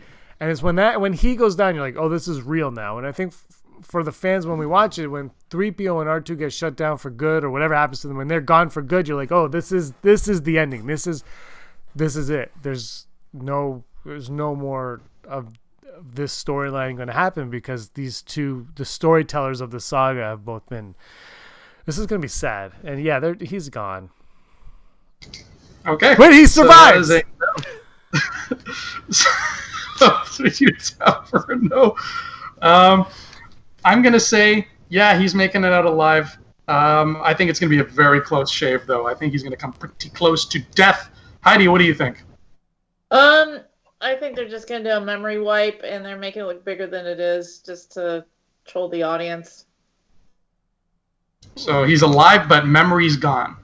And it's when he goes down, you're like, oh, this is real now. And I think for the fans, when we watch it, when 3PO and R2 get shut down for good, or whatever happens to them, when they're gone for good, you're like, oh, this is the ending. This is it. There's no more of this storyline going to happen, because these 2, the storytellers of the saga, have both been. This is going to be sad, and yeah, he's gone. Okay, but he survives. No. I'm going to say, yeah, he's making it out alive. I think it's going to be a very close shave, though. I think he's going to come pretty close to death. Heidi, what do you think? I think they're just going to do a memory wipe, and they're making it look bigger than it is, just to troll the audience. So he's alive, but memory's gone.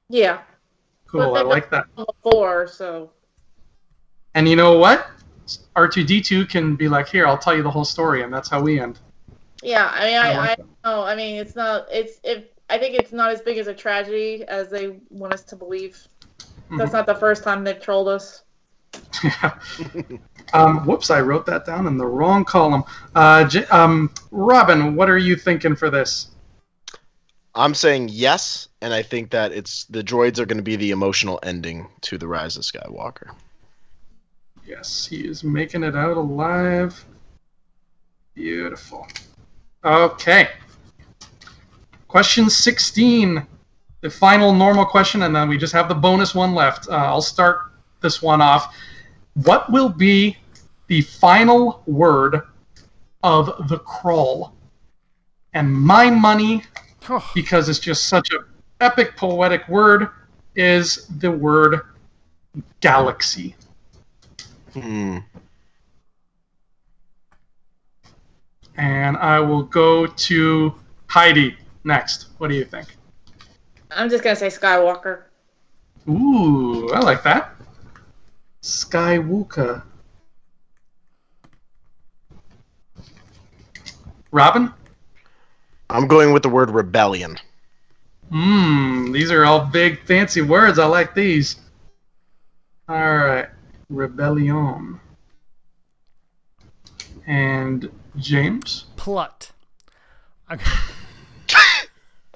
Yeah. Cool, I like that. Before, so. And you know what? R2-D2 can be like, here, I'll tell you the whole story, and that's how we end. Yeah, I mean, I I like don't know. I mean, it's not. I think it's not as big as a tragedy as they want us to believe. That's not the first time they've trolled us. Yeah. Whoops, I wrote that down in the wrong column. Robin, what are you thinking for this? I'm saying yes, and I think that the droids are going to be the emotional ending to the Rise of Skywalker. Yes, he is making it out alive. Beautiful. Okay. Question 16. The final normal question, and then we just have the bonus one left. I'll start this one off. What will be the final word of the crawl? And my money, because it's just such an epic poetic word, is the word galaxy. And I will go to Heidi next. What do you think? I'm just gonna say Skywalker. Ooh, I like that. Skywalker. Robin? I'm going with the word rebellion. These are all big, fancy words. I like these. All right. Rebellion. And James? Plut.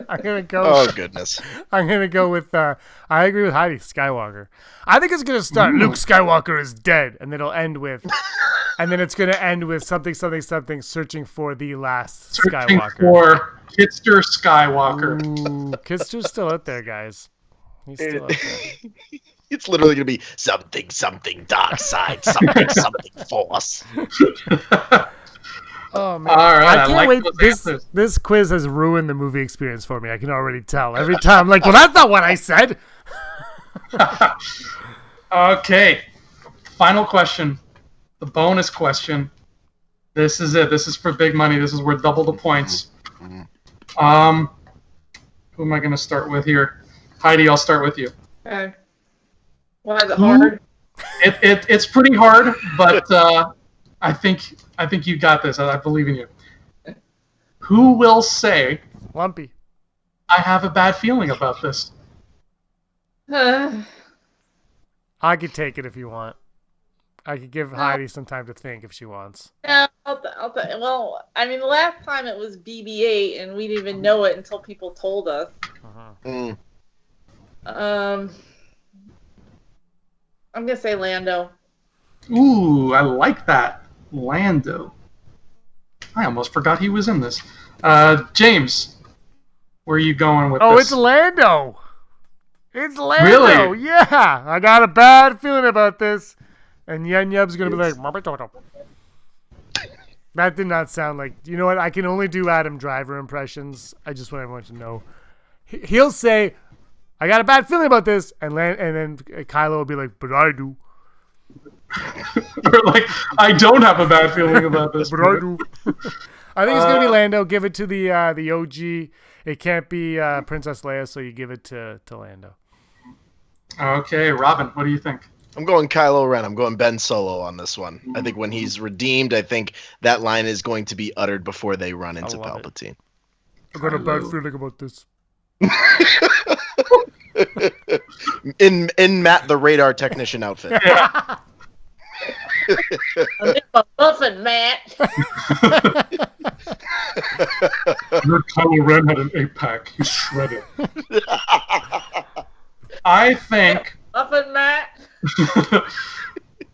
I'm gonna go. Oh goodness! I'm gonna go with. I agree with Heidi. Skywalker. I think it's gonna start. Luke Skywalker is dead, and then it'll end with. And then it's gonna end with something, searching for the last Searching Skywalker. for Kitster Skywalker. Ooh, Kitster's still out there, guys. He's still out there. It's literally gonna be something dark side, something force. Oh man! All right, I can't like wait. those This quiz has ruined the movie experience for me. I can already tell. Every time, I'm like, well, that's not what I said. Okay, final question, the bonus question. This is it. This is for big money. This is worth double the points. Who am I going to start with here? Heidi, I'll start with you. Okay. Why is it hard? It's pretty hard, but I think you got this. I believe in you. Who will say, Lumpy. I have a bad feeling about this? I could take it if you want. I could give Heidi some time to think if she wants. No, well, I mean, the last time it was BB-8, and we didn't even know it until people told us. I'm gonna say Lando. Ooh, I like that. Lando. I almost forgot he was in this. James, where are you going with this? Oh, it's Lando. It's Lando. Really? Yeah. I got a bad feeling about this. And Yen Yub's going to be like, Marbatoto. That did not sound like... You know what? I can only do Adam Driver impressions. I just want everyone to know. He'll say, I got a bad feeling about this. And then Kylo will be like, but I do. Or like, I don't have a bad feeling about this. But I do. I think it's going to be Lando. Give it to the OG. It can't be Princess Leia, so you give it to Lando. Okay, Robin, what do you think? I'm going Kylo Ren. I'm going Ben Solo on this one. I think when he's redeemed, I think that line is going to be uttered before they run into Palpatine. I got a bad feeling about this. in Matt the radar technician outfit. Yeah. I'm in my muffin, Matt. Your Kylo Ren had an 8-pack. He's shredded. I think... Muffin, Matt.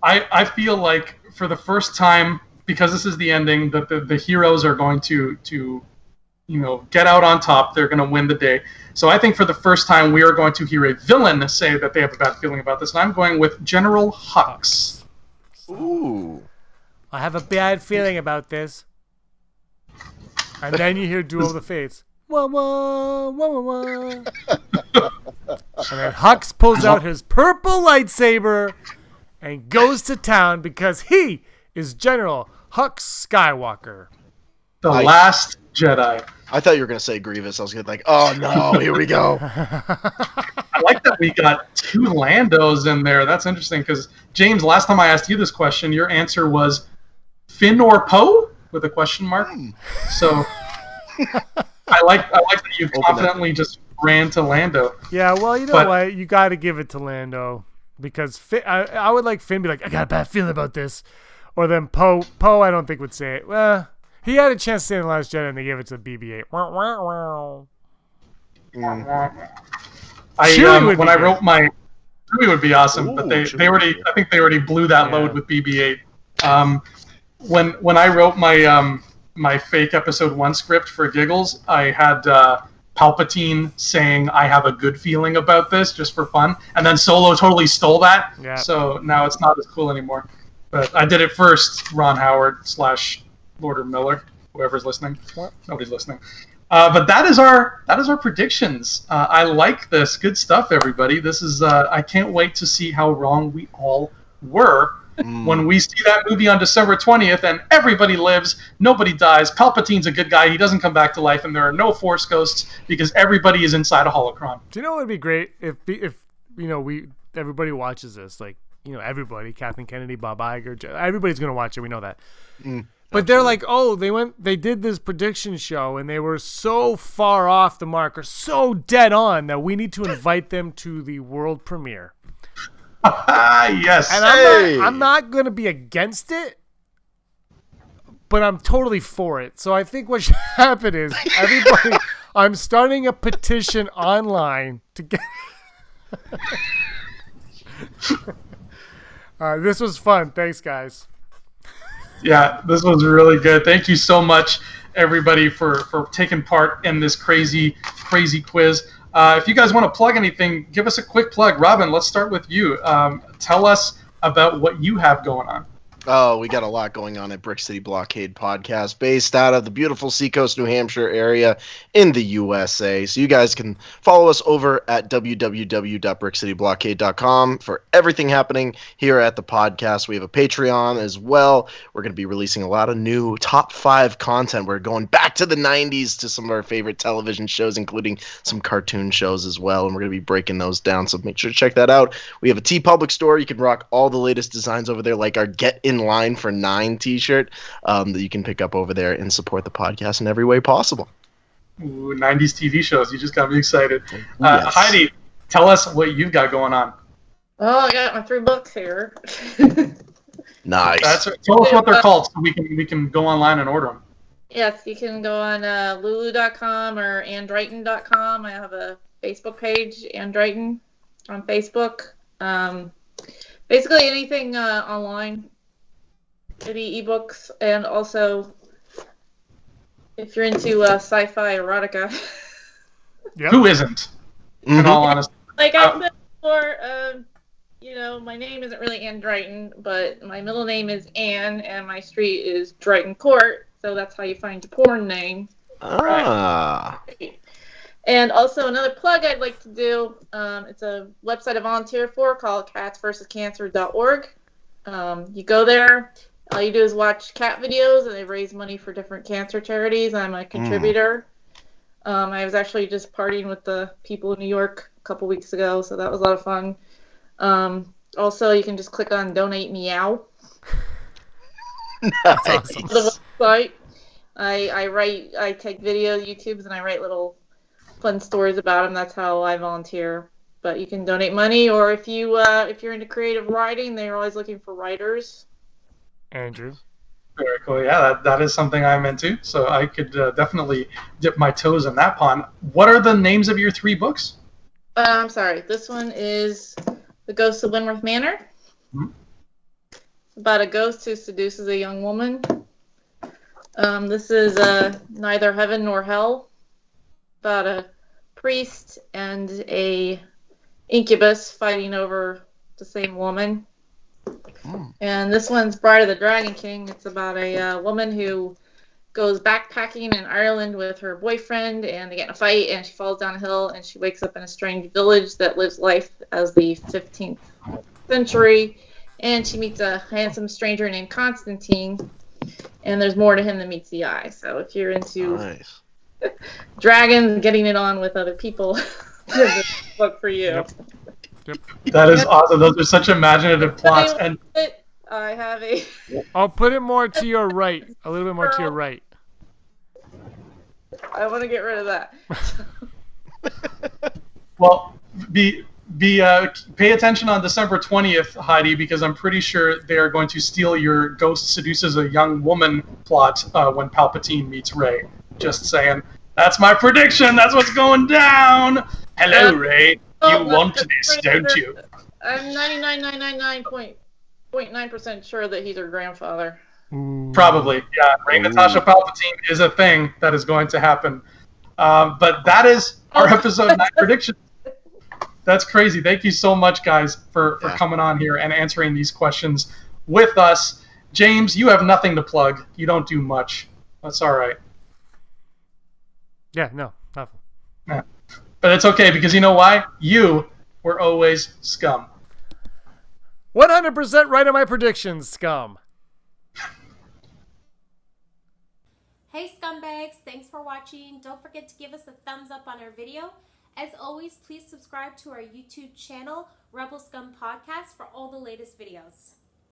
I feel like for the first time, because this is the ending, that the heroes are going to get out on top. They're going to win the day. So I think for the first time, we are going to hear a villain say that they have a bad feeling about this. And I'm going with General Hux. Ooh. I have a bad feeling about this. And then you hear Duel of the Fates. Wah, wah, wah, wah, wah. And then Hux pulls out his purple lightsaber and goes to town because he is General Hux Skywalker. The Last Jedi. I thought you were going to say Grievous. I was going to be like, oh no, here we go. I like that we got 2 Landos in there. That's interesting because, James, last time I asked you this question, your answer was Finn or Poe? with a question mark. So I like that you've confidently just ran to Lando. Yeah, well, you know what? You got to give it to Lando because I would like Finn be like, I got a bad feeling about this, or then Poe I don't think would say it. Well, he had a chance to say in The Last Jedi, and they gave it to BB-8. When I wrote my Chewie would be awesome, but they already blew that load with BB-8. When I wrote my fake episode 1 script for giggles, I had Palpatine saying I have a good feeling about this just for fun, and then Solo totally stole that. Yeah. So now it's not as cool anymore. But I did it first, Ron Howard / Lord Miller, whoever's listening. What? Nobody's listening. But that is our predictions. I like this. Good stuff, everybody. This is I can't wait to see how wrong we all were when we see that movie on December 20th and everybody lives, nobody dies. Palpatine's a good guy. He doesn't come back to life, and there are no Force ghosts because everybody is inside a holocron. Do you know what would be great if everybody watches this, like, everybody, Kathleen Kennedy, Bob Iger, everybody's gonna watch it. We know that. But they're like, they did this prediction show and they were so far off the mark or so dead on that we need to invite them to the world premiere. Yes. And I'm not going to be against it, but I'm totally for it. So I think what should happen is everybody, I'm starting a petition online to get. This was fun. Thanks, guys. Yeah, this was really good. Thank you so much, everybody, for taking part in this crazy quiz. If you guys want to plug anything, give us a quick plug. Robin, let's start with you. Tell us about what you have going on. Oh, we got a lot going on at Brick City Blockade podcast, based out of the beautiful Seacoast, New Hampshire area in the USA. So you guys can follow us over at www.brickcityblockade.com for everything happening here at the podcast. We have a Patreon as well. We're going to be releasing a lot of new top 5 content. We're going back to the 90s to some of our favorite television shows, including some cartoon shows as well. And we're going to be breaking those down. So make sure to check that out. We have a TeePublic store. You can rock all the latest designs over there, like our Get In Line for 9 t-shirt that you can pick up over there and support the podcast in every way possible. Ooh, 90s TV shows. You just got me excited. Yes. Heidi, tell us what you've got going on. Oh, I got my 3 books here. Nice. Tell us what they're called so we can go online and order them. Yes, you can go on lulu.com or andrighton.com. I have a Facebook page, Andrighton, on Facebook. Basically anything online. Any ebooks, and also if you're into sci-fi erotica. Yep. Who isn't? In all honesty. Like I said before, my name isn't really Ann Drayton, but my middle name is Ann, and my street is Drayton Court, so that's how you find your porn name. Ah. Right. And also another plug I'd like to do, it's a website I volunteer for called catsversuscancer.org. You go there. All you do is watch cat videos, and they raise money for different cancer charities. I'm a contributor. I was actually just partying with the people in New York a couple weeks ago, so that was a lot of fun. Also, you can just click on Donate Meow. Nice. Awesome. The website. I take video YouTubes, and I write little fun stories about them. That's how I volunteer. But you can donate money, or if you're into creative writing, they're always looking for writers. Andrew. Very cool. Yeah, that is something I'm into. So I could definitely dip my toes in that pond. What are the names of your 3 books? I'm sorry. This one is The Ghost of Wentworth Manor. Mm-hmm. About a ghost who seduces a young woman. This is Neither Heaven Nor Hell. About a priest and a incubus fighting over the same woman. And this one's Bride of the Dragon King. It's about a woman who goes backpacking in Ireland with her boyfriend, and they get in a fight, and she falls down a hill, and she wakes up in a strange village that lives life as the 15th century, and she meets a handsome stranger named Constantine, and there's more to him than meets the eye. So if you're into dragons, getting it on with other people, this is a book for you. Yep. That is awesome. Those are such imaginative plots. And I have a. I'll put it more to your right. A little bit more to your Girl. right. I want to get rid of that. Well, pay attention on December 20th, Heidi, because I'm pretty sure they are going to steal your Ghost seduces a young woman plot when Palpatine meets Rey. Just saying. That's my prediction. That's what's going down. Hello, Rey. You want this, don't you? I'm 99.999.9% sure that he's her grandfather. Probably, yeah. Rey Natasha Palpatine is a thing that is going to happen. But that is our episode 9 prediction. That's crazy. Thank you so much, guys, for coming on here and answering these questions with us. James, you have nothing to plug. You don't do much. That's all right. Yeah, no, nothing. Yeah. But it's okay, because you know why? You were always scum. 100% right on my predictions, Scum. Hey scumbags, thanks for watching. Don't forget to give us a thumbs up on our video. As always, please subscribe to our YouTube channel, Rebel Scum Podcast, for all the latest videos.